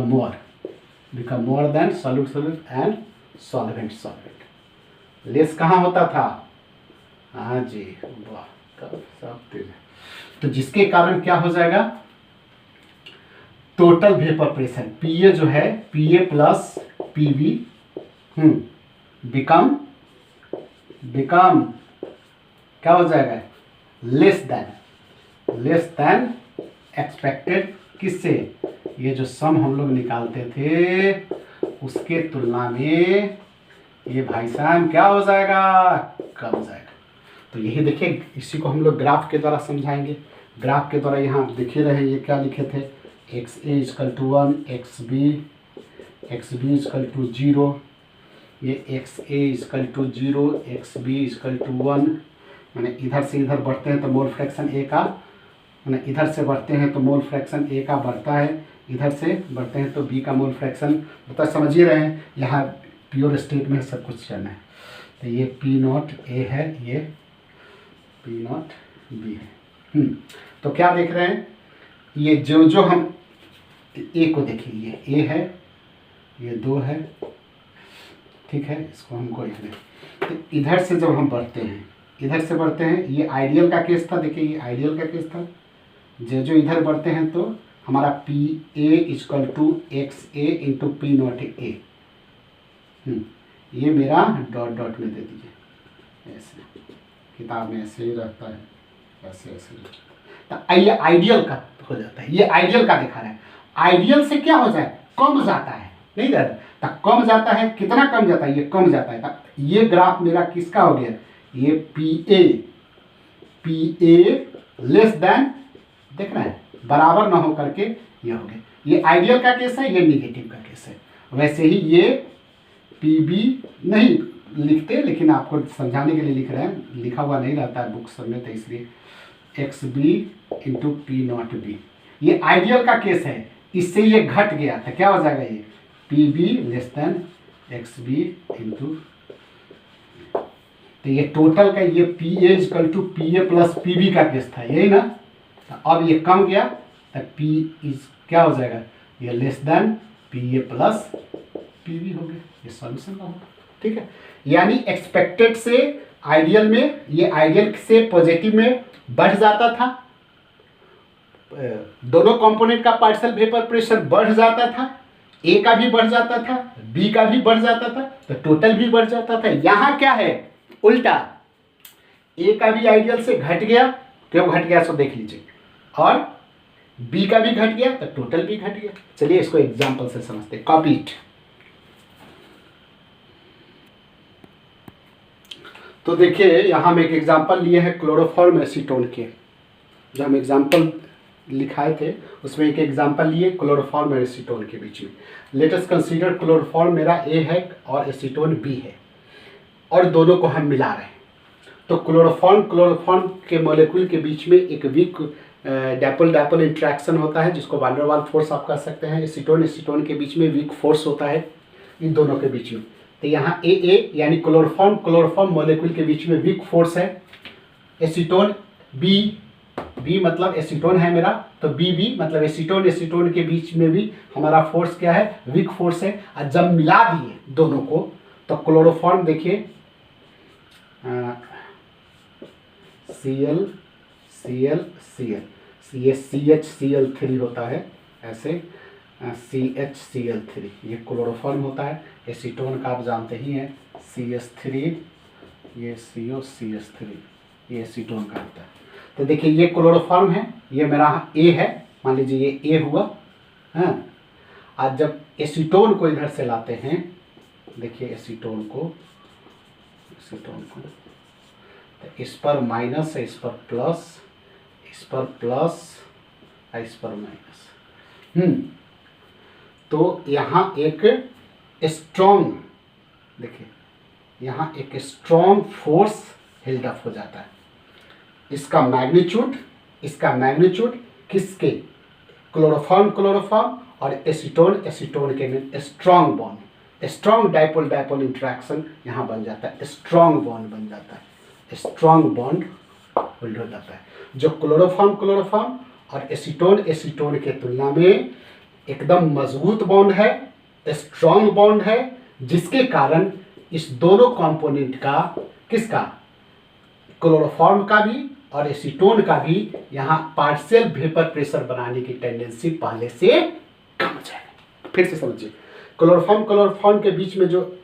more than solute and solvent. Less कहाँ होता था? हाँ जी, वाह, तब सब तेज है। तो जिसके कारण क्या हो जाएगा? टोटल वेपर प्रेशर पीए जो है, पीए प्लस पीबी बिकम क्या हो जाएगा? Less than expected. किससे? ये जो सम हम लोग निकालते थे उसके तुलना में ये भाई साहब क्या हो जाएगा? कम जाएगा। तो यही देखिए, इसी को हम लोग ग्राफ के द्वारा समझाएंगे। ग्राफ के द्वारा यहाँ दिख ही रहे, ये क्या लिखे थे? X A equal to 1, X B equal to 0, ये X A equal to 0, X B equal to 1। मैंने इधर से इधर बढ़ते हैं तो मोल फ्रैक्शन ए का, मैंने इधर से बढ़ते हैं तो मोल फ्रैक्शन ए का बढ़ता है, इधर से बढ़ते हैं तो बी का मोल फ्रैक्शन, तो समझ ही रहे हैं यहाँ प्योर स्टेट में सब कुछ चलना है। तो ये पी नॉट ए है, ये पी नॉट बी है। तो क्या देख रहे हैं, ये जो हम ए को देखिए, ये ए है, ये 2 है, ठीक है, इसको हमको एक दे। तो इधर से जब हम बढ़ते हैं, इधर से बढ़ते हैं, ये आइडियल का केस था, देखिए ये आइडियल का केस था। जो इधर बढ़ते हैं तो हमारा P A equal to x A into P not A. ये मेरा डॉट डॉट में दे दीजिए, ऐसे किताब में ऐसे ही रहता है, ऐसे ऐसे। तो ये आइडियल का हो जाता है, ये आइडियल का दिखा रहा है। आइडियल से क्या हो जाए, कम जाता है, नहीं जाता, तो कम जाता है, कितना कम जाता है, ये कम जाता है। तो ये ग्राफ मेरा किसका हो गया, ये पी ए लेस देन, देख रहे हैं, बराबर ना हो करके ये हो गया। ये आइडियल का केस है, ये निगेटिव का केस है। वैसे ही ये पी बी नहीं लिखते, लेकिन आपको समझाने के लिए लिख रहे हैं, लिखा हुआ नहीं रहता है बुक्स में, तो इसलिए X B into P not B, ये आइडियल का केस है। इससे ये घट गया तो क्या हो जाएगा, ये P B less than X B into, तो ये टोटल का ये P A equal to P A plus P B का केस था, यही ना। तो अब ये कम गया तो पी इज क्या हो जाएगा, ये less than P A plus P B हो गया, ये सॉल्यूशन का होगा, ठीक है। यानी एक्सपेक्टेड से आइडियल में, ये आइडियल से पॉजिटिव में बढ़ जाता था, दोनों कंपोनेंट का पार्शियल वेपर प्रेशर बढ़ जाता था, ए का भी बढ़ जाता था, बी का भी बढ़ जाता था, तो टोटल भी बढ़ जाता था। यहाँ क्या है, उल्टा, ए का भी आइडियल से घट गया, क्यों घट गया सो देख लीजिए, और बी का भी घट गया तो टोटल भी घट गया। चलिए इसको एग्जांपल से समझते हैं, कॉपी इट। तो देखिए यहाँ हम एक एग्जांपल लिए हैं क्लोरोफॉर्म एसीटोन के, जो हम एग्जांपल लिखाए थे उसमें एक एग्जांपल लिए क्लोरोफॉर्म और एसीटोन के बीच में। लेट अस कंसीडर क्लोरोफॉर्म मेरा ए है और एसीटोन बी है, और दोनों को हम मिला रहे हैं। तो क्लोरोफॉर्म के मॉलिक्यूल के बीच में एक वीक डायपोल इंट्रैक्शन होता है, जिसको वैन डेर वाल फोर्स आप कह सकते हैं। एसीटोन के बीच में वीक फोर्स होता है इन दोनों के बीच में। तो यहाँ ए यानी क्लोरोफॉर्म मॉलिक्यूल के बीच में वीक फोर्स है। एसीटोन बी मतलब एसीटोन है मेरा, तो बी मतलब एसीटोन के बीच में भी हमारा फोर्स क्या है, वीक फोर्स है। और जब मिला दिए दोनों को तो क्लोरोफॉर्म देखिए Cl ये CHCl3 होता है, ऐसे CHCl3 ये क्लोरोफॉर्म होता है। एसीटोन का आप जानते ही हैं CH3, ये COCH3 ये एसीटोन का होता है। तो देखिए ये क्लोरोफॉर्म है, ये मेरा ए है, मान लीजिए ये ए हुआ, हाँ। आज जब एसीटोन को इधर से लाते हैं, देखिए एसीटोन को तो इस पर माइनस है, इस पर प्लस, इस पर प्लस, इस पर माइनस। तो यहाँ एक स्ट्रॉन्ग, देखिए यहाँ एक स्ट्रॉन्ग फोर्स हिल्ड अप हो जाता है। इसका मैग्नीट्यूड किसके, क्लोरोफॉर्म और एसीटोन के में strong bond, strong dipole interaction यहाँ बन जाता है, स्ट्रॉन्ग बॉन्ड बन जाता है, स्ट्रॉन्ग बॉन्ड होल्ड हो जाता है। जो क्लोरोफॉर्म और एसीटोन के तुलना में एकदम मजबूत बॉन्ड है, स्ट्रॉन्ग बॉन्ड है, जिसके कारण इस दोनों कंपोनेंट का, किसका, क्लोरोफॉर्म का भी और एसीटोन का भी यहाँ पार्शियल वेपर प्रेशर बनाने की टेंडेंसी पहले से कम हो जाएगी। फिर से समझिए, क्लोरोफॉर्म के बीच में जो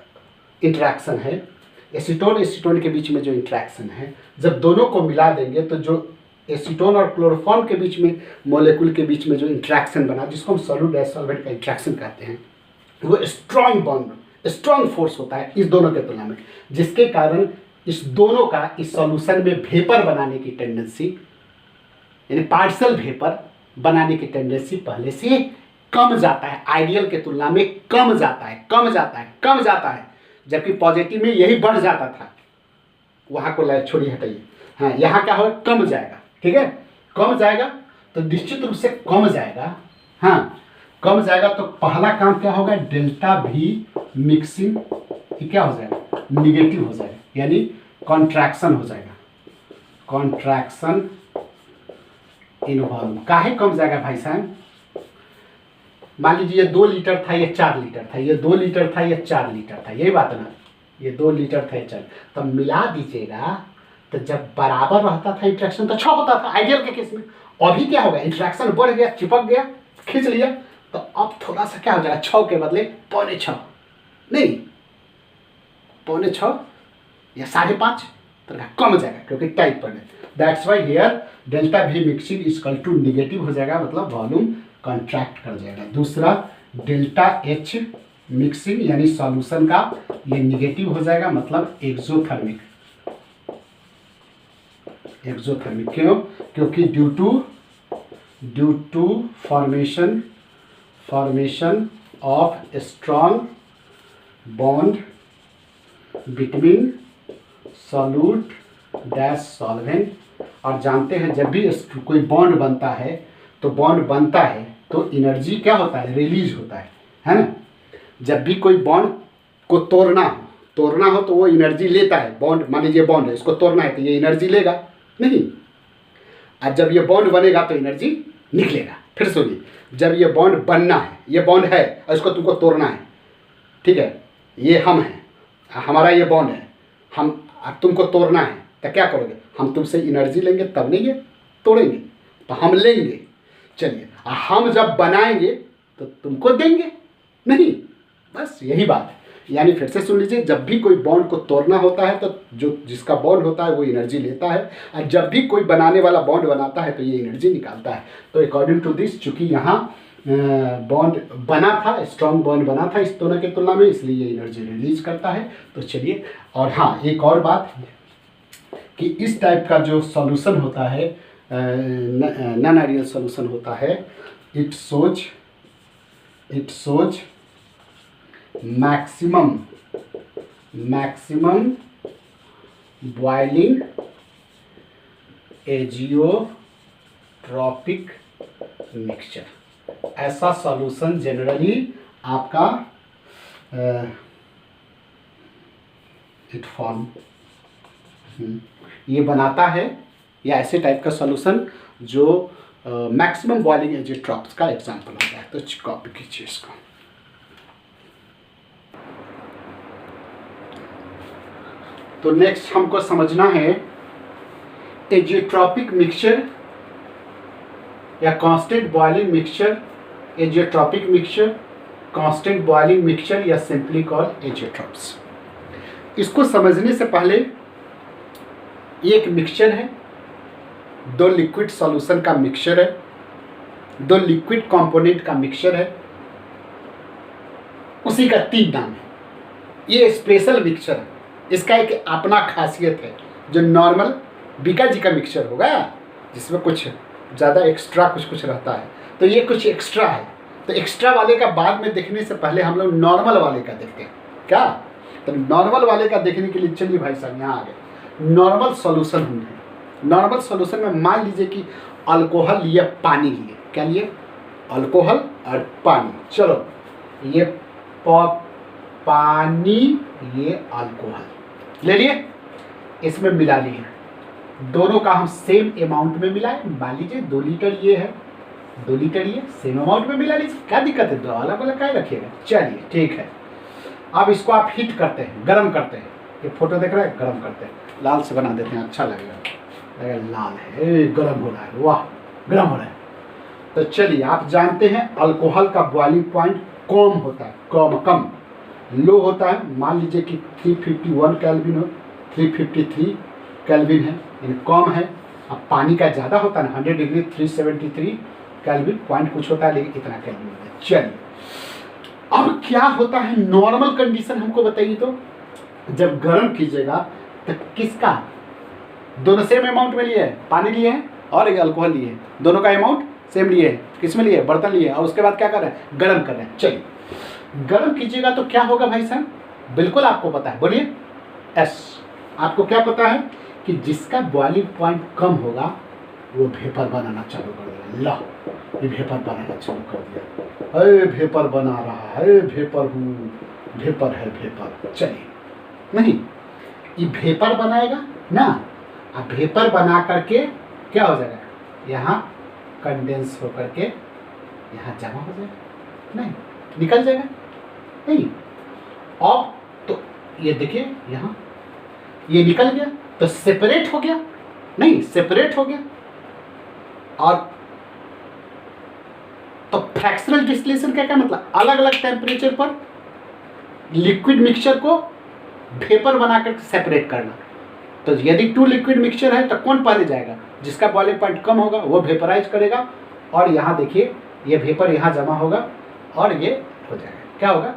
इंटरेक्शन है, एसीटोन के बीच में जो इंटरेक्शन है, जब दोनों को मिला देंगे तो जो एसीटोन और क्लोरोफॉर्म के बीच में मॉलिक्यूल के बीच में जो इंटरेक्शन बना, जिसको हम सॉल्यूट सॉल्वेंट का इंटरेक्शन कहते हैं, वो स्ट्रॉन्ग बॉन्ड, स्ट्रॉन्ग फोर्स होता है इस दोनों के तुलना में, जिसके कारण इस दोनों का इस सॉल्यूशन में वेपर बनाने की टेंडेंसी, यानी पार्शियल वेपर बनाने की टेंडेंसी पहले से कम जाता है, आइडियल के तुलना में कम जाता है। जबकि पॉजिटिव में यही बढ़ जाता था, वहाँ को छोड़िए, हटाइए, हाँ यहाँ क्या होगा, कम जाएगा, ठीक है, कम जाएगा। तो निश्चित रूप से कम जाएगा, हाँ कम जाएगा। तो पहला काम क्या होगा, डेल्टा भी मिक्सिंग क्या हो जाएगा, निगेटिव हो जाएगा, यानी कॉन्ट्रैक्शन हो जाएगा, कॉन्ट्रैक्शन इन वॉल्यूम। काहे कम जाएगा भाई साहब? मान लीजिए ये 2 लीटर था, ये 4 लीटर था, ये 2 लीटर था, ये 4 लीटर था, यही बात है ना, ये 2 लीटर था, ये 4। तो मिला दीजिएगा, तो जब बराबर रहता था इंट्रैक्शन तो 6 होता था आइडियल के केस में। अभी क्या होगा, इंट्रैक्शन बढ़ गया, चिपक गया, खींच लिया, तो अब थोड़ा सा क्या हो जाएगा, 6 के बदले 5.25 नहीं 5.25 या 5.5 तो कम हो जाएगा क्योंकि टाइट पड़ गया। दैट्स वाई हियर डेल्टा भी mixing is equal to negative हो जाएगा, मतलब वॉल्यूम कॉन्ट्रैक्ट कर जाएगा। दूसरा डेल्टा एच मिक्सिंग यानी सॉल्यूशन का ये निगेटिव हो जाएगा, मतलब एक्सोथर्मिक। एक्सोथर्मिक क्यों? क्योंकि due to formation of strong bond between solute dash solvent. और जानते हैं जब भी कोई बॉन्ड बनता है तो एनर्जी क्या होता है, रिलीज होता है ना। जब भी कोई बॉन्ड को तोड़ना हो तो वो एनर्जी लेता है। बॉन्ड मान लीजिए बॉन्ड है, इसको तोड़ना है तो ये एनर्जी लेगा नहीं, और जब ये बॉन्ड बनेगा तो एनर्जी निकलेगा। फिर सुनिए, जब ये बॉन्ड बनना है, ये बॉन्ड है और इसको तुमको तोड़ना है, ठीक है, ये हम हैं, हमारा ये बॉन्ड है, हम तुमको तोड़ना है, तो क्या करोगे, हम तुमसे एनर्जी लेंगे तब नहीं ये तोड़ेंगे, तो हम लेंगे। चलिए, हम जब बनाएंगे तो तुमको देंगे नहीं, बस यही बात है। यानी फिर से सुन लीजिए, जब भी कोई बॉन्ड को तोड़ना होता है तो जो जिसका बॉन्ड होता है वो एनर्जी लेता है, और जब भी कोई बनाने वाला बॉन्ड बनाता है तो ये एनर्जी निकालता है। तो अकॉर्डिंग टू दिस, चूंकि यहाँ बॉन्ड बना था, स्ट्रॉन्ग बॉन्ड बना था इस दोनों के तुलना में, इसलिए ये एनर्जी रिलीज करता है। तो चलिए, और हाँ एक और बात कि इस टाइप का जो सॉल्यूशन होता है, नॉन आइडियल सॉल्यूशन होता है, it shows maximum boiling azeotropic mixture. ऐसा सॉल्यूशन जनरली आपका इट फॉर्म ये बनाता है, या ऐसे टाइप का सॉल्यूशन जो मैक्सिमम बॉइलिंग एजियोट्रॉप्स का एग्जांपल होता है। तो कॉपी कीजिए इसको। तो नेक्स्ट हमको समझना है एजियोट्रॉपिक मिक्सचर या constant boiling mixture, azeotropic mixture, constant boiling mixture, या सिंपली कॉल्ड एजियोट्रॉप्स। इसको समझने से पहले एक मिक्सचर है, 2 लिक्विड सॉल्यूशन का मिक्सचर है, 2 लिक्विड कंपोनेंट का मिक्सचर है, उसी का 3 नाम है। ये स्पेशल मिक्सचर है, इसका एक अपना खासियत है। जो नॉर्मल बीका जी का मिक्सचर होगा जिसमें कुछ ज़्यादा एक्स्ट्रा कुछ रहता है, तो ये कुछ एक्स्ट्रा है। तो एक्स्ट्रा वाले का बाद में देखने से पहले हम लोग नॉर्मल वाले का देखते हैं क्या। तो नॉर्मल वाले का देखने के लिए चलिए भाई साहब यहाँ आ गए। नॉर्मल सॉल्यूशन होंगे, नॉर्मल सॉल्यूशन में मान लीजिए कि अल्कोहल लिए, पानी लिए, क्या लिए, अल्कोहल और पानी। चलो, ये पानी, ये अल्कोहल ले लिए, इसमें मिला लिए, दोनों का हम सेम अमाउंट में मिलाए। मान लीजिए 2 लीटर ये है, 2 लीटर ये, सेम अमाउंट में मिला लीजिए, क्या दिक्कत है, 2 अलग अलग क्या रखिएगा। चलिए ठीक है, अब इसको आप हीट करते हैं, गर्म करते हैं। ये फोटो देख रहे हैं, गर्म करते हैं, लाल से बना देते हैं, अच्छा लगेगा। लाल है, गर्म हो रहा है, वाह गर्म हो रहा है। तो चलिए, आप जानते हैं अल्कोहल का बॉइलिंग पॉइंट कम होता है, कम लो होता है। मान लीजिए कि 351 केल्विन हो, 353 केल्विन है, यानी कम है। अब पानी का ज़्यादा होता है ना, 100 डिग्री 373 केल्विन पॉइंट कुछ होता है, लेकिन इतना केल्विन होता है। चलिए, अब क्या होता है नॉर्मल कंडीशन हमको बताइए। तो जब गर्म कीजिएगा तो किसका, दोनों सेम अमाउंट में लिए है, पानी लिए हैं और ये अल्कोहल लिए हैं, दोनों का अमाउंट सेम लिए है। किस में लिए, बर्तन लिए, और उसके बाद क्या कर रहे हैं, गर्म कर रहे हैं। चलिए, गर्म कीजिएगा तो क्या होगा भाई साहब, बिल्कुल आपको पता है, बोलिए एस। आपको क्या पता है कि जिसका बॉइलिंग पॉइंट कम होगा वो वेपर बनाना चालू कर देगा। ला, ये वेपर बनाना चालू कर दिया, अरे वेपर बना रहा है, वेपर हूँ, वेपर है वेपर। चलिए, नहीं, ये वेपर बनाएगा ना, अब वेपर बना करके क्या हो जाएगा, यहाँ कंडेंस हो करके यहाँ जमा हो जाएगा, नहीं निकल जाएगा, नहीं। अब तो ये देखिए यहाँ ये निकल गया तो सेपरेट हो गया, नहीं सेपरेट हो गया। और तो फ्रैक्शनल डिस्टिलेशन का क्या मतलब, अलग अलग टेम्परेचर पर लिक्विड मिक्सचर को वेपर बनाकर सेपरेट करना। तो यदि 2 लिक्विड मिक्सचर है तो कौन पहले जाएगा, जिसका बॉइलिंग पॉइंट कम होगा वो वेपराइज करेगा, और यहाँ देखिए ये वेपर यहाँ जमा होगा और ये हो जाएगा, क्या होगा,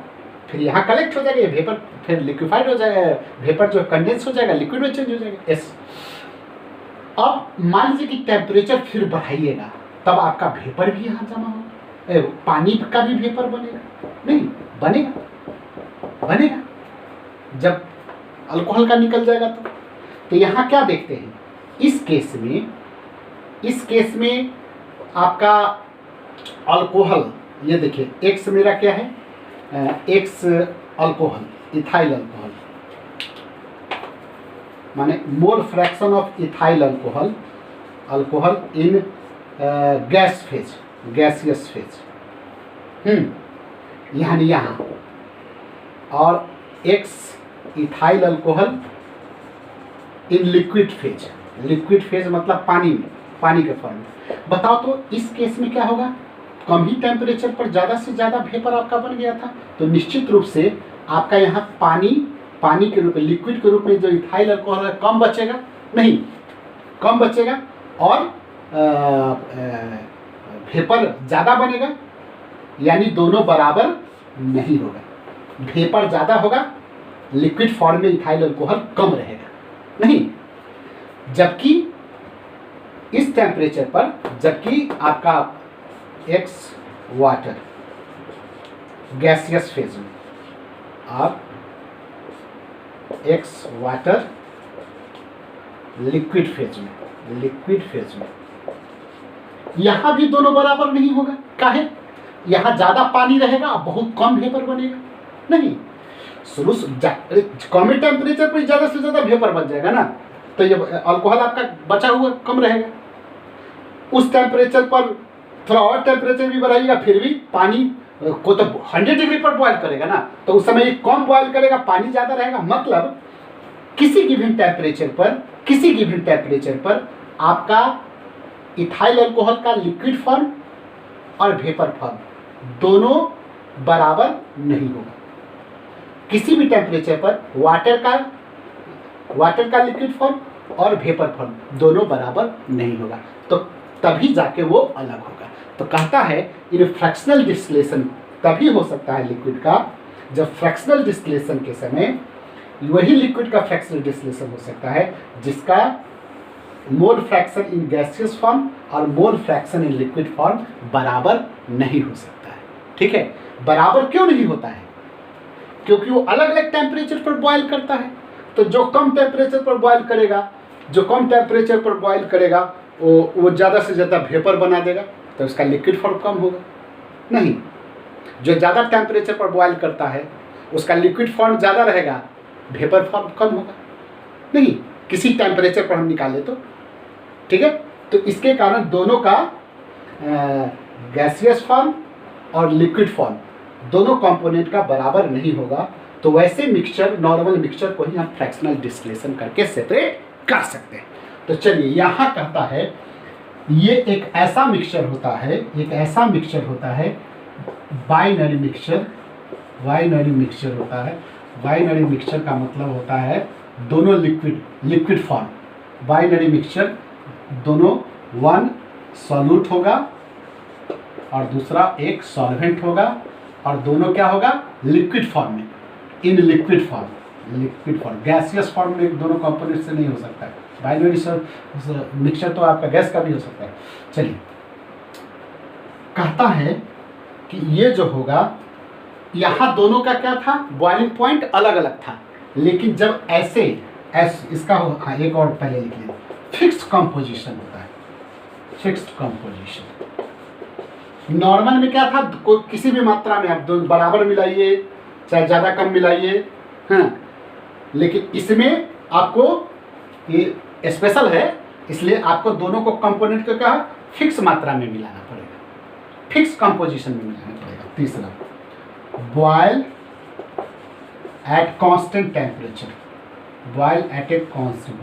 फिर यहाँ कलेक्ट हो जाएगा, ये वेपर फिर लिक्विफाइड हो जाएगा, वेपर जो कंडेंस हो जाएगा लिक्विड में चेंज हो जाएगा। यस। अब मान लीजिए कि टेम्परेचर फिर बढ़ाइएगा, तब आपका वेपर भी यहाँ जमा होगा, पानी का भी वेपर बनेगा, नहीं बनेगा जब अल्कोहल का निकल जाएगा। तो यहाँ क्या देखते हैं, इस केस में आपका अल्कोहल, ये देखिए एक्स मेरा क्या है, एक्स अल्कोहल, इथाइल अल्कोहल, माने mole fraction of ethyl alcohol in gas phase, gaseous phase, यानी यहाँ, और x ethyl alcohol in liquid phase मतलब पानी के फॉर्म में। बताओ तो इस केस में क्या होगा, कम ही टेम्परेचर पर ज़्यादा से ज़्यादा वेपर आपका बन गया था, तो निश्चित रूप से आपका यहाँ पानी के रूप में, लिक्विड के रूप में जो इथाइल अल्कोहल है कम बचेगा, नहीं कम बचेगा, और वेपर ज़्यादा बनेगा, यानी दोनों बराबर नहीं होगा, वेपर ज़्यादा होगा, लिक्विड फॉर्म में इथाइल अल्कोहल कम रहेगा, नहीं। जबकि इस टेम्परेचर पर, जबकि आपका एक्स वाटर गैसियस फेज में और एक्स वाटर लिक्विड फेज में, यहां भी दोनों बराबर नहीं होगा, काहे, यहां ज्यादा पानी रहेगा, बहुत कम वेपर बनेगा, नहीं। शुरू कम टेम्परेचर पर ज्यादा से ज्यादा वेपर बन जाएगा ना, तो ये अल्कोहल आपका बचा हुआ कम रहेगा। उस टेम्परेचर पर थोड़ा और टेम्परेचर भी बढ़ाइएगा, फिर भी पानी को तो 100 डिग्री पर बॉयल करेगा ना, तो उस समय ये कम बॉयल करेगा, पानी ज़्यादा रहेगा। मतलब किसी गिवन टेम्परेचर पर आपका इथाइल अल्कोहल का लिक्विड फॉर्म और वेपर फॉर्म दोनों बराबर नहीं होगा। किसी भी टेम्परेचर पर वाटर का लिक्विड फॉर्म और वेपर फॉर्म दोनों बराबर नहीं होगा, तो तभी जाके वो अलग होगा। तो कहता है इन फ्रैक्शनल डिस्टिलेशन तभी हो सकता है लिक्विड का, जब फ्रैक्शनल डिस्टिलेशन के समय वही लिक्विड का फ्रैक्शनल डिस्टिलेशन हो सकता है जिसका mole fraction in gaseous form और mole fraction in liquid form बराबर नहीं हो सकता है। ठीक है, बराबर क्यों नहीं होता है, क्योंकि वो अलग अलग टेम्परेचर पर बॉयल करता है। तो जो कम टेम्परेचर पर बॉयल करेगा वो ज़्यादा से ज़्यादा वेपर बना देगा, तो उसका लिक्विड फॉर्म कम होगा। नहीं, जो ज़्यादा टेम्परेचर पर बॉयल करता है उसका लिक्विड फॉर्म ज़्यादा रहेगा, वेपर फॉर्म कम होगा। नहीं, किसी टेम्परेचर पर हम निकाले तो ठीक है। तो इसके कारण दोनों का गैसियस फॉर्म और लिक्विड फॉर्म दोनों कंपोनेंट का बराबर नहीं होगा। तो वैसे मिक्सचर, नॉर्मल मिक्सचर को ही हम फ्रैक्शनल डिस्टिलेशन करके सेपरेट कर सकते हैं। तो चलिए, यहाँ कहता है ये एक ऐसा मिक्सचर होता है, बाइनरी मिक्सचर होता है। बाइनरी मिक्सचर का मतलब होता है दोनों लिक्विड फॉर्म। बाइनरी मिक्सचर दोनों, वन सॉल्यूट होगा और दूसरा एक सॉल्वेंट होगा, और दोनों क्या होगा, लिक्विड फॉर्म में, इन लिक्विड फॉर्म। गैसियस फॉर्म में दोनों कंपोनेंट से नहीं हो सकता है। बाइनरी मिक्सचर तो आपका गैस का भी हो सकता है। चलिए, कहता है कि ये जो होगा, यहाँ दोनों का क्या था, बॉइलिंग पॉइंट अलग अलग था, लेकिन जब ऐसे इसका हो, हाँ एक और पहले लिख लें, फिक्स्ड कंपोजिशन होता है। फिक्स्ड कंपोजिशन नॉर्मल में क्या था, किसी भी मात्रा में आप दो बराबर मिलाइए, चाहे ज़्यादा कम मिलाइए, हाँ, लेकिन इसमें आपको ये स्पेशल है, इसलिए आपको दोनों को कंपोनेंट को क्या फिक्स मात्रा में मिलाना पड़ेगा, फिक्स कंपोजिशन में मिलाना पड़ेगा। तीसरा, boil at constant temperature, boil at a constant,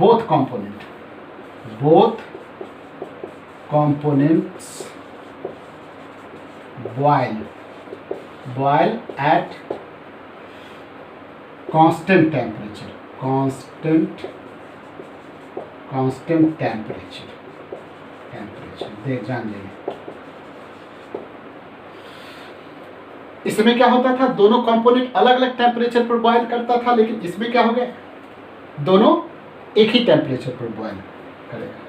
both components boil at constant temperature, constant temperature देख जान लेंगे। इसमें क्या होता था, दोनों कंपोनेंट अलग अलग टेम्परेचर पर बॉयल करता था, लेकिन इसमें क्या हो गया, दोनों एक ही टेम्परेचर पर बॉयल करेगा।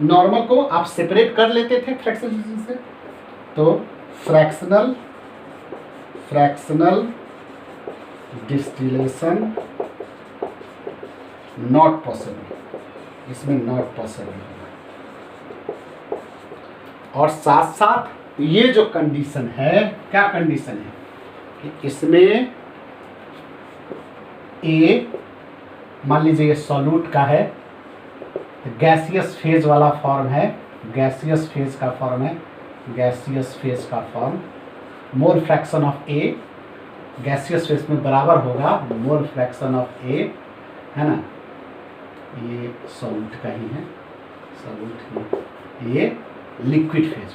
नॉर्मल को आप सेपरेट कर लेते थे फ्रैक्शनल से, तो फ्रैक्शनल डिस्टिलेशन नॉट पॉसिबल, इसमें नॉट पॉसिबल। और साथ साथ ये जो कंडीशन है, क्या कंडीशन है कि इसमें ए मान लीजिए ये सॉल्यूट का है, गैसियस फेज वाला फॉर्म है, गैसियस फेज का form, mole fraction of A gaseous phase में बराबर होगा मोल फ्रैक्शन ऑफ ए, है ना, ये सॉल्यूट का ही है, ये लिक्विड फेज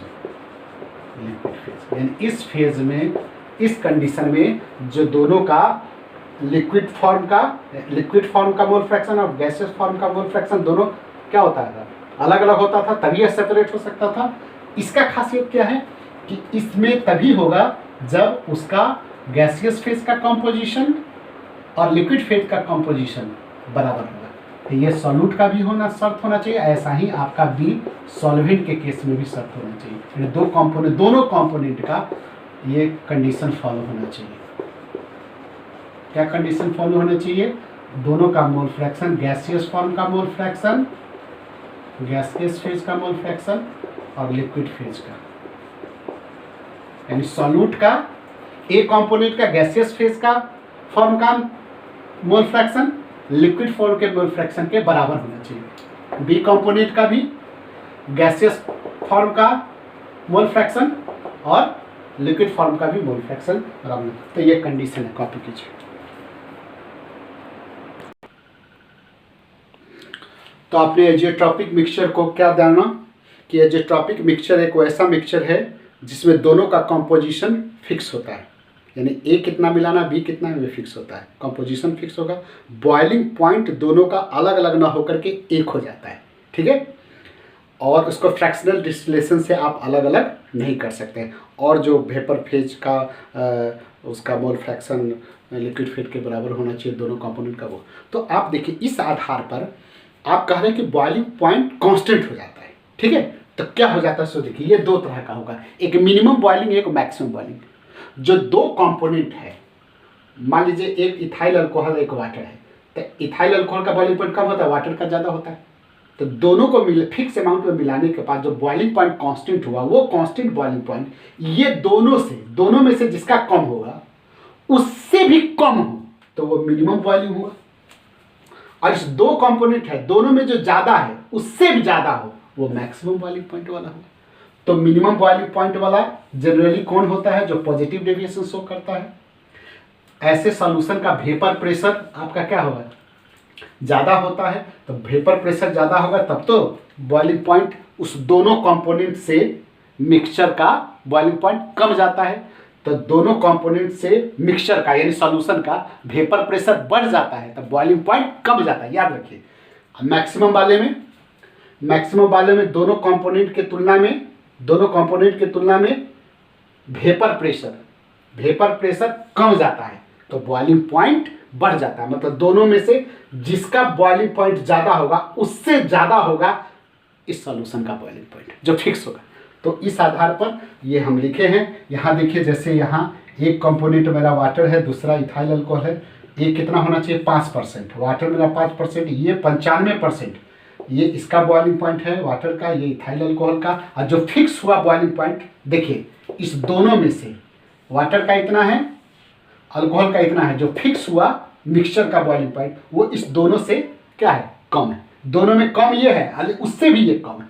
यानी इस फेज में, इस कंडीशन में जो दोनों का लिक्विड फॉर्म का मोल फ्रैक्शन और गैसियस फॉर्म का मोल फ्रैक्शन दोनों क्या होता था, अलग अलग होता था, तभी सेपरेट हो सकता था। इसका खासियत क्या है कि इसमें तभी होगा जब उसका गैसियस फेज का कंपोजिशन और लिक्विड फेज का कंपोजिशन बराबर होगा। तो ये सॉल्यूट का भी शर्त होना चाहिए, ऐसा ही आपका बी सॉल्वेंट के केस में भी शर्त होना चाहिए। दोनों कंपोनेंट का ये कंडीशन फॉलो होना चाहिए। क्या कंडीशन फॉलो होना चाहिए, दोनों का मोल फ्रैक्शन, गैसियस फॉर्म का मोल फ्रैक्शन, गैसियस फेज का मोल फ्रैक्शन और लिक्विड फेज का, यानी सॉल्यूट का ए कंपोनेंट का गैसियस फेज का फॉर्म का मोल फ्रैक्शन लिक्विड फॉर्म के मोल फ्रैक्शन के बराबर होना चाहिए। बी कंपोनेंट का भी गैसियस फॉर्म का मोल फ्रैक्शन और लिक्विड फॉर्म का भी मोल फ्रैक्शन बराबर। तो ये कंडीशन है, कॉपी कीजिए। तो आपने एजियोट्रॉपिक मिक्सचर को क्या जाना कि एजियोट्रॉपिक मिक्सचर एक वैसा मिक्सचर है जिसमें दोनों का कंपोजिशन फिक्स होता है, यानी ए कितना मिलाना बी कितना है फिक्स होता है, कंपोजिशन फिक्स होगा, बॉइलिंग पॉइंट दोनों का अलग अलग ना होकर के एक हो जाता है, ठीक है। और उसको फ्रैक्शनल डिस्टिलेशन से आप अलग अलग नहीं कर सकते। और जो वेपर फेज का उसका मोल फ्रैक्शन लिक्विड फेज के बराबर होना चाहिए दोनों कंपोनेंट का वो। तो आप देखिए इस आधार पर आप कह रहे हैं कि बॉइलिंग पॉइंट कांस्टेंट हो जाता है, ठीक है। तो क्या हो जाता है, सो देखिए ये दो तरह का होगा, एक मिनिमम बॉइलिंग एक मैक्सिमम बॉइलिंग। जो दो कंपोनेंट है, मान लीजिए एक इथाइल अल्कोहल एक वाटर है, तो इथाइल अल्कोहल का बॉइलिंग पॉइंट कम होता है, वाटर का ज़्यादा होता है। तो दोनों को फिक्स अमाउंट में मिलाने के बाद जो बॉइलिंग पॉइंट कांस्टेंट हुआ, वो कांस्टेंट बॉइलिंग पॉइंट ये दोनों में से जिसका कम होगा उससे भी कम हो तो वो मिनिमम बॉइलिंग हुआ। और इस दो कंपोनेंट है, दोनों में जो ज़्यादा है उससे भी ज़्यादा हो वो मैक्सिमम बॉइलिंग पॉइंट वाला हो। तो मिनिमम बॉइलिंग पॉइंट वाला जनरली कौन होता है, जो पॉजिटिव डेविएशन शो करता है। ऐसे सॉल्यूशन का वेपर प्रेशर आपका क्या होगा, ज़्यादा होता है। तो वेपर प्रेशर ज़्यादा होगा तब तो बॉइलिंग पॉइंट उस दोनों कंपोनेंट से मिक्सचर का बॉइलिंग पॉइंट कम जाता है। तो दोनों कंपोनेंट से मिक्सचर का यानी सॉल्यूशन का वेपर प्रेशर बढ़ जाता है, तब बॉइलिंग पॉइंट कम जाता है, याद रखिए। मैक्सिमम वाले में दोनों कंपोनेंट के तुलना में वेपर प्रेशर कम जाता है, तो बॉइलिंग पॉइंट बढ़ जाता है। मतलब दोनों में से जिसका बॉइलिंग पॉइंट ज़्यादा होगा उससे ज़्यादा होगा इस सॉल्यूशन का बॉइलिंग पॉइंट जो फिक्स होगा। तो इस आधार पर ये हम लिखे हैं। यहाँ देखिए, जैसे यहाँ एक कंपोनेंट मेरा वाटर है, दूसरा इथाइल अल्कोहल है। ये कितना होना चाहिए 5%, वाटर मेरा 5%, ये 95%। ये इसका बॉइलिंग पॉइंट है वाटर का, ये इथाइल अल्कोहल का। और जो फिक्स हुआ बॉइलिंग पॉइंट देखिए इस दोनों में से वाटर का इतना है, अल्कोहल का इतना है। जो फिक्स हुआ मिक्सचर का बॉइलिंग पॉइंट वो इस दोनों से क्या है, कम है। दोनों में कम ये है, अरे उससे भी ये कम है।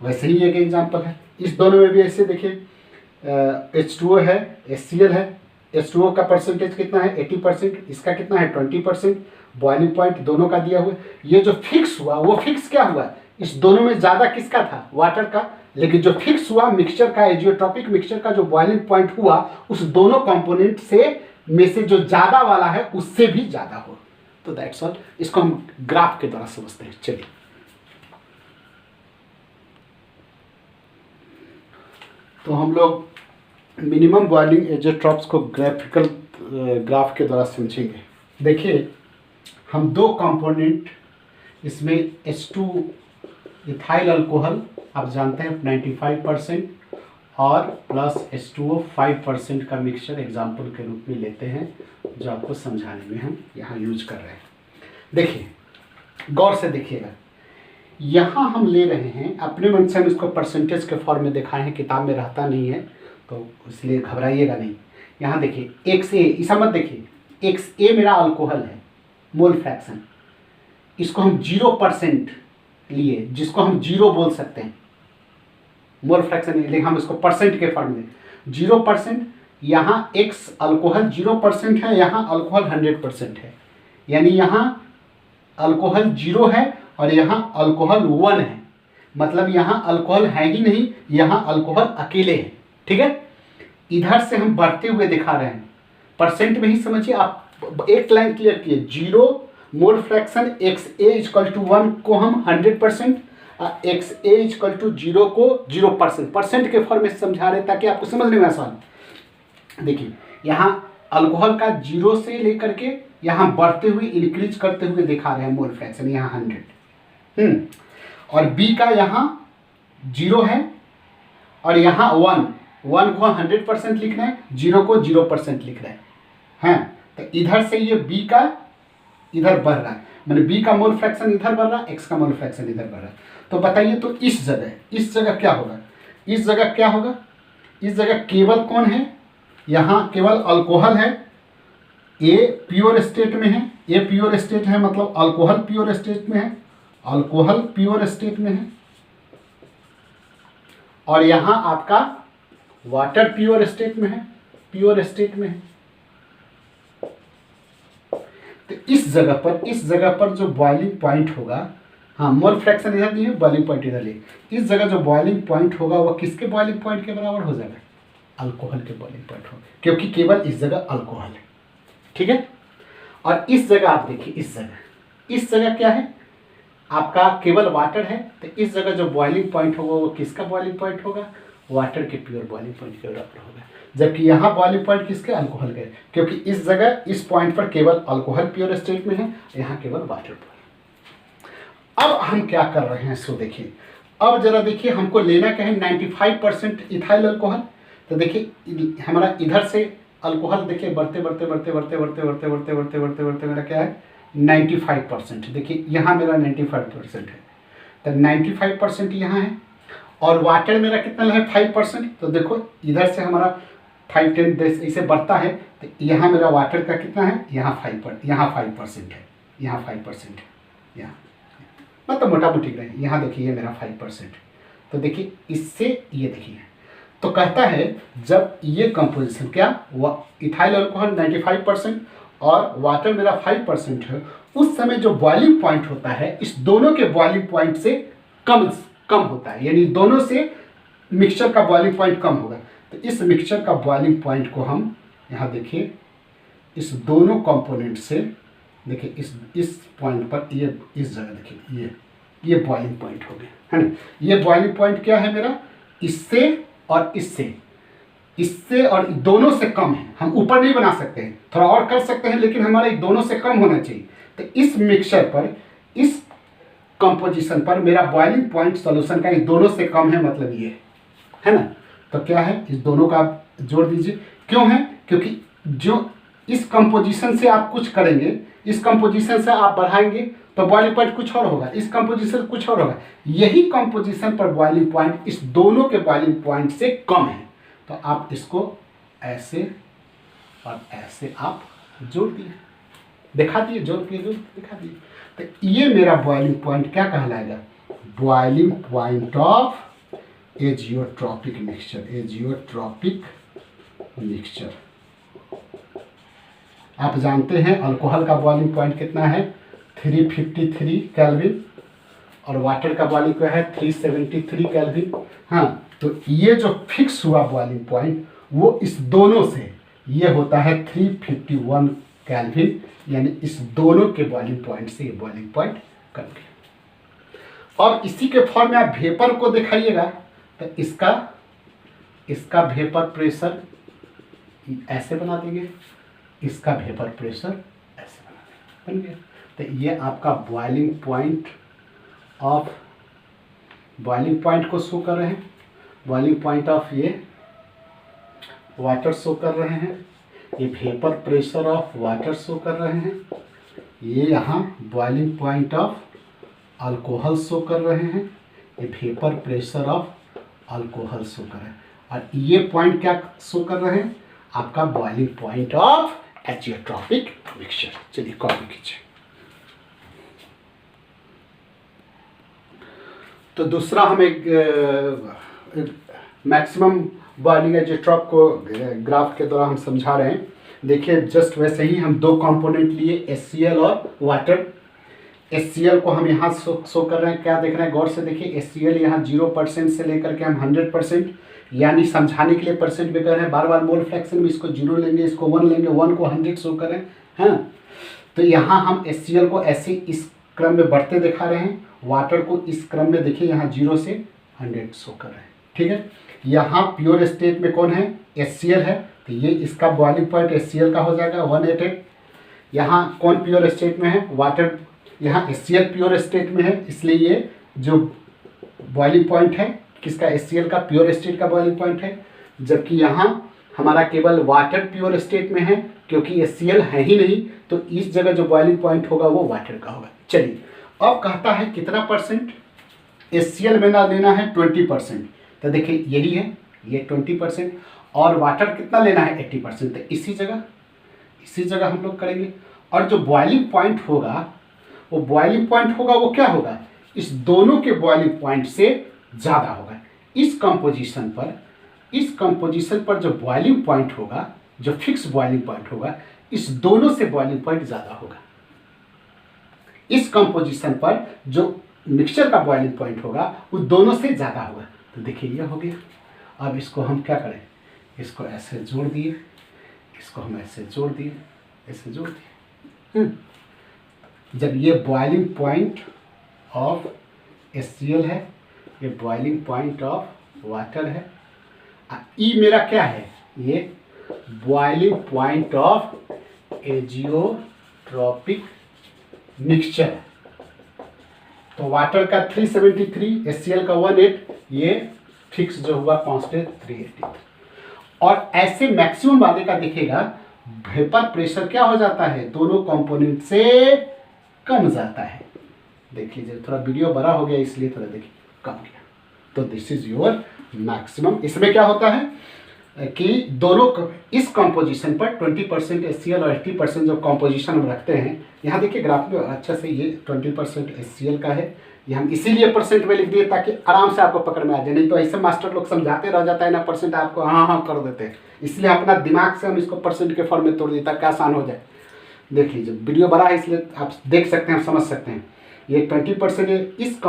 वैसे ही एक एग्जांपल है, इस दोनों में भी ऐसे देखिए, H2O है, HCl है। H2O का परसेंटेज कितना है 80%, इसका कितना है 20%। बॉइलिंग पॉइंट दोनों का दिया हुआ है। ये जो फिक्स हुआ वो फिक्स क्या हुआ, इस दोनों में ज़्यादा किसका था, वाटर का। लेकिन जो फिक्स हुआ मिक्सचर का, एजियोट्रॉपिक मिक्सचर का जो बॉइलिंग पॉइंट हुआ उस दोनों कंपोनेंट से में से जो ज़्यादा वाला है उससे भी ज़्यादा हो। तो दैट्स ऑल, इसको हम ग्राफ के द्वारा समझते हैं। चलिए, तो हम लोग मिनिमम बॉइलिंग एजियोट्रॉप्स को ग्राफ के द्वारा समझेंगे। देखिए, हम दो कंपोनेंट इसमें H2 इथाइल अल्कोहल आप जानते हैं 95% और प्लस H2O 5% का मिक्सचर एग्जाम्पल के रूप में लेते हैं, जो आपको समझाने में हम यहाँ यूज कर रहे हैं। देखिए, गौर से देखिएगा, यहाँ हम ले रहे हैं अपने मन से, हम इसको परसेंटेज के फॉर्म में दिखाए हैं, किताब में रहता नहीं है तो इसलिए घबराइएगा नहीं। यहाँ देखिए XA, ऐसा मत देखिए, XA मेरा अल्कोहल है, मोल फ्रैक्शन, इसको हम 0% लिए, जिसको हम 0 बोल सकते हैं, मोल फ्रैक्शन, लेकिन हम इसको परसेंट के फॉर्म में 0%। यहाँ X अल्कोहल 0% है, यहाँ अल्कोहल 100% है, यानी यहाँ अल्कोहल 0 है और यहाँ अल्कोहल 1 है। मतलब यहाँ अल्कोहल है ही नहीं, यहाँ अल्कोहल अकेले है। ठीक है, इधर से हम बढ़ते हुए दिखा रहे हैं, परसेंट में ही समझिए आप। एक लाइन क्लियर किए, 0 मोल फ्रैक्शन XA = 1 को हम 100%, XA = 0 को 0%, परसेंट के फॉर्म में समझा रहे ताकि आपको समझने में आसान। देखिए, यहाँ अल्कोहल का 0 से लेकर के यहाँ बढ़ते हुए इंक्रीज करते हुए दिखा रहे हैं मोल फ्रैक्शन, यहाँ 100। और B का यहाँ 0 है और यहाँ 1 को 100% लिख रहे हैं, 0 को 0% लिख रहे हैं। तो इधर से ये B का इधर बढ़ रहा है, मैंने B का मोल फ्रैक्शन इधर बढ़ रहा है, X का मोल फ्रैक्शन इधर बढ़ रहा है। तो बताइए, तो इस जगह क्या होगा, इस जगह क्या होगा, इस जगह केवल कौन है, यहाँ केवल अल्कोहल है। A प्योर स्टेट में है, A प्योर स्टेट है मतलब अल्कोहल प्योर स्टेट में है, अल्कोहल प्योर स्टेट में है। और यहाँ आपका वाटर प्योर स्टेट में है, प्योर स्टेट में है। तो इस जगह पर जो बॉइलिंग पॉइंट होगा, हाँ मोल फ्रैक्शन इधर नहीं है, बॉइलिंग पॉइंट इधर ले, इस जगह जो बॉइलिंग पॉइंट होगा वह किसके बॉइलिंग पॉइंट के बराबर हो जाएगा, अल्कोहल के बॉइलिंग पॉइंट होगा, क्योंकि केवल इस जगह अल्कोहल है। ठीक है, और इस जगह आप देखिए, इस जगह क्या है, आपका केवल वाटर है। तो इस जगह जो बॉइलिंग पॉइंट होगा वो किसका बॉइलिंग पॉइंट होगा, वाटर के प्योर बॉइलिंग पॉइंट के बराबर होगा। जबकि यहाँ बॉइलिंग पॉइंट किसके, अल्कोहल के, क्योंकि इस जगह इस पॉइंट पर केवल अल्कोहल प्योर स्टेट में है, यहाँ केवल वाटर प्योर। अब हम क्या कर रहे हैं, सो देखिए, अब जरा देखिए, हमको लेना क्या है 95% इथाइल अल्कोहल। तो देखिए हमारा इधर से अल्कोहल देखिए बढ़ते मेरा क्या है 95%। देखिए यहाँ मेरा 95% है, तो 95% यहाँ है, और वाटर मेरा कितना है 5%। तो देखो इधर से हमारा 5, 10, 10 ऐसे बढ़ता है। तो यहाँ मेरा वाटर का कितना है, यहाँ 5% है, यहाँ 5% है, यहाँ मतलब मोटा मोटी रहे, यहाँ देखिए ये मेरा 5%। तो देखिए इससे ये देखिए, तो कहता है जब ये कंपोजिशन क्या, इथाइल अल्कोहल 95% और वाटर मेरा 5% है, उस समय जो बॉइलिंग पॉइंट होता है इस दोनों के बॉइलिंग पॉइंट से कम होता है, यानी दोनों से मिक्सचर का बॉइलिंग पॉइंट कम होगा। तो इस मिक्सचर का बॉइलिंग पॉइंट को हम यहाँ देखिए, इस दोनों कंपोनेंट से देखिए, इस पॉइंट पर ये इस जगह देखिए, ये बॉइलिंग पॉइंट हो गया है ना। ये बॉइलिंग पॉइंट क्या है मेरा, इससे और इससे और दोनों से कम है। हम ऊपर नहीं बना सकते हैं, थोड़ा और कर सकते हैं, लेकिन हमारे दोनों से कम होना चाहिए। तो इस मिक्सचर पर, इस कंपोजिशन पर मेरा बॉइलिंग पॉइंट सॉल्यूशन का इस दोनों से कम है, मतलब ये है ना। तो क्या है, इस दोनों का आप जोड़ दीजिए। क्यों है, क्योंकि जो इस कंपोजिशन से आप कुछ करेंगे, इस कंपोजिशन से आप बढ़ाएंगे तो बॉइलिंग पॉइंट कुछ और होगा, इस कंपोजिशन कुछ और होगा। यही कंपोजिशन पर बॉइलिंग पॉइंट इस दोनों के बॉइलिंग पॉइंट से कम है। तो आप इसको ऐसे और ऐसे आप जोड़ दिए, दिखा दिए, जोड़ के जो दिखा दिए। तो ये मेरा बॉइलिंग पॉइंट क्या कहलाएगा, boiling point of azeotropic mixture, azeotropic mixture. आप जानते हैं अल्कोहल का बॉइलिंग पॉइंट कितना है, 353 केल्विन, और वाटर का बॉइलिंग क्या है 373 केल्विन। हाँ, तो ये जो फिक्स हुआ बॉइलिंग पॉइंट वो इस दोनों से ये होता है 351 केल्विन, यानी इस दोनों के बॉइलिंग पॉइंट से ये बॉइलिंग पॉइंट कम गया। और इसी के फॉर्म में आप वेपर को दिखाइएगा तो इसका वेपर प्रेशर ऐसे बना देंगे, इसका वेपर प्रेशर ऐसे बना देंगे, बन गया। तो ये आपका बॉइलिंग पॉइंट को शो कर रहे हैं, बॉइलिंग पॉइंट ऑफ ये वाटर शो कर रहे हैं, ये vapour pressure of water show कर रहे हैं, ये यहाँ boiling point of alcohol show कर रहे हैं, ये vapour pressure of alcohol show कर रहे हैं, और ये पॉइंट क्या शो कर रहे हैं, आपका boiling point of azeotropic mixture. चलिए कॉपी कीजिए। तो दूसरा हम एक मैक्सिमम बॉइलिंग एजियोट्रॉप को ग्राफ के द्वारा हम समझा रहे हैं। देखिए जस्ट वैसे ही हम दो कंपोनेंट लिए, HCl और वाटर। HCl को हम यहाँ शो कर रहे हैं, क्या देख रहे हैं गौर से देखिए, HCl यहाँ 0% से लेकर के हम 100%, यानी समझाने के लिए परसेंट में कर रहे हैं, बार बार मोल फ्रैक्शन में इसको 0 लेंगे, इसको 1 लेंगे, 1 को 100 शो करें। हाँ, तो यहाँ हम HCl को ऐसे इस क्रम में बढ़ते दिखा रहे हैं, वाटर को इस क्रम में देखिए यहाँ 0 से 100 शो कर रहे हैं। ठीक है, यहाँ प्योर स्टेट में कौन है, HCl है, तो ये इसका बॉइलिंग पॉइंट HCl का हो जाएगा 188। यहाँ कौन प्योर स्टेट में है, वाटर, यहाँ HCl प्योर स्टेट में है, इसलिए ये जो बॉइलिंग पॉइंट है किसका, HCl का प्योर स्टेट का बॉइलिंग पॉइंट है, जबकि यहाँ हमारा केवल वाटर प्योर स्टेट में है, क्योंकि HCl है ही नहीं, तो इस जगह जो बॉइलिंग पॉइंट होगा वो वाटर का होगा। चलिए अब कहता है कितना परसेंट, HCl में ना लेना है 20%, तो देखिए यही है, ये 20%, और वाटर कितना लेना है 80%, तो इसी जगह हम लोग करेंगे। और जो बॉइलिंग पॉइंट होगा वो क्या होगा, इस दोनों के बॉइलिंग पॉइंट से ज़्यादा होगा। इस कंपोजिशन पर जो बॉइलिंग पॉइंट होगा, जो फिक्स बॉइलिंग पॉइंट होगा, इस दोनों से बॉइलिंग पॉइंट ज़्यादा होगा। इस कंपोजिशन पर जो मिक्सचर का बॉइलिंग पॉइंट होगा वो दोनों से ज़्यादा होगा। तो देखिए ये हो गया। अब इसको हम क्या करें, इसको ऐसे जोड़ दिए, इसको हम ऐसे जोड़ दिए, ऐसे जोड़ दिए। जब ये बॉइलिंग पॉइंट ऑफ HCl है, ये बॉइलिंग पॉइंट ऑफ वाटर है, ई मेरा क्या है, ये boiling point of azeotropic mixture. तो वाटर का 373, HCl का 18, ये फिक्स जो हुआ कांस्टेंट 380। और ऐसे मैक्सिमम वाले का दिखेगा वेपर प्रेशर क्या हो जाता है, दोनों कंपोनेंट से कम जाता है। देख लीजिए, थोड़ा वीडियो बड़ा हो गया इसलिए थोड़ा देखिए कम गया। तो दिस इज योर मैक्सिमम। इसमें क्या होता है कि दोनों इस कंपोजिशन पर 20% HCl और 80% जो कंपोजिशन हम रखते हैं, यहाँ देखिए ग्राफ में अच्छा से ये 20% HCl का है, ये हम इसीलिए परसेंट में लिख दिए ताकि आराम से आपको पकड़ में आ जाए। नहीं तो ऐसे मास्टर लोग समझाते रह जाता है ना, परसेंट आपको हाँ कर देते हैं, इसलिए अपना दिमाग से हम इसको परसेंट के फॉर्म में तोड़ देता ताकि आसान हो जाए। देख लीजिए वीडियो बड़ा है इसलिए आप देख सकते हैं, समझ सकते हैं। ये 20% है, इस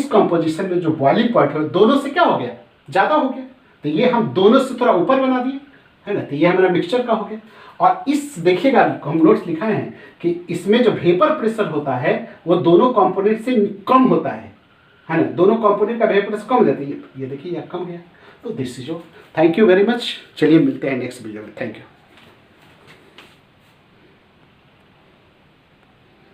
कंपोजिशन में जो बॉइलिंग पॉइंट है दोनों से क्या हो गया, ज़्यादा हो गया, तो ये हम दोनों से थोड़ा ऊपर बना दिए, है ना, तो ये हमारा मिक्सचर का हो गया। और इस देखिएगा हम नोट्स लिखा है कि इसमें जो वेपर प्रेशर होता है वो दोनों कंपोनेंट से कम होता है ना, दोनों कंपोनेंट का वेपर प्रेशर कम हो जाता है। ये देखिए ये कम गया। तो this is your, thank you very much. चलिए मिलते हैं नेक्स्ट वीडियो में, थैंक यू।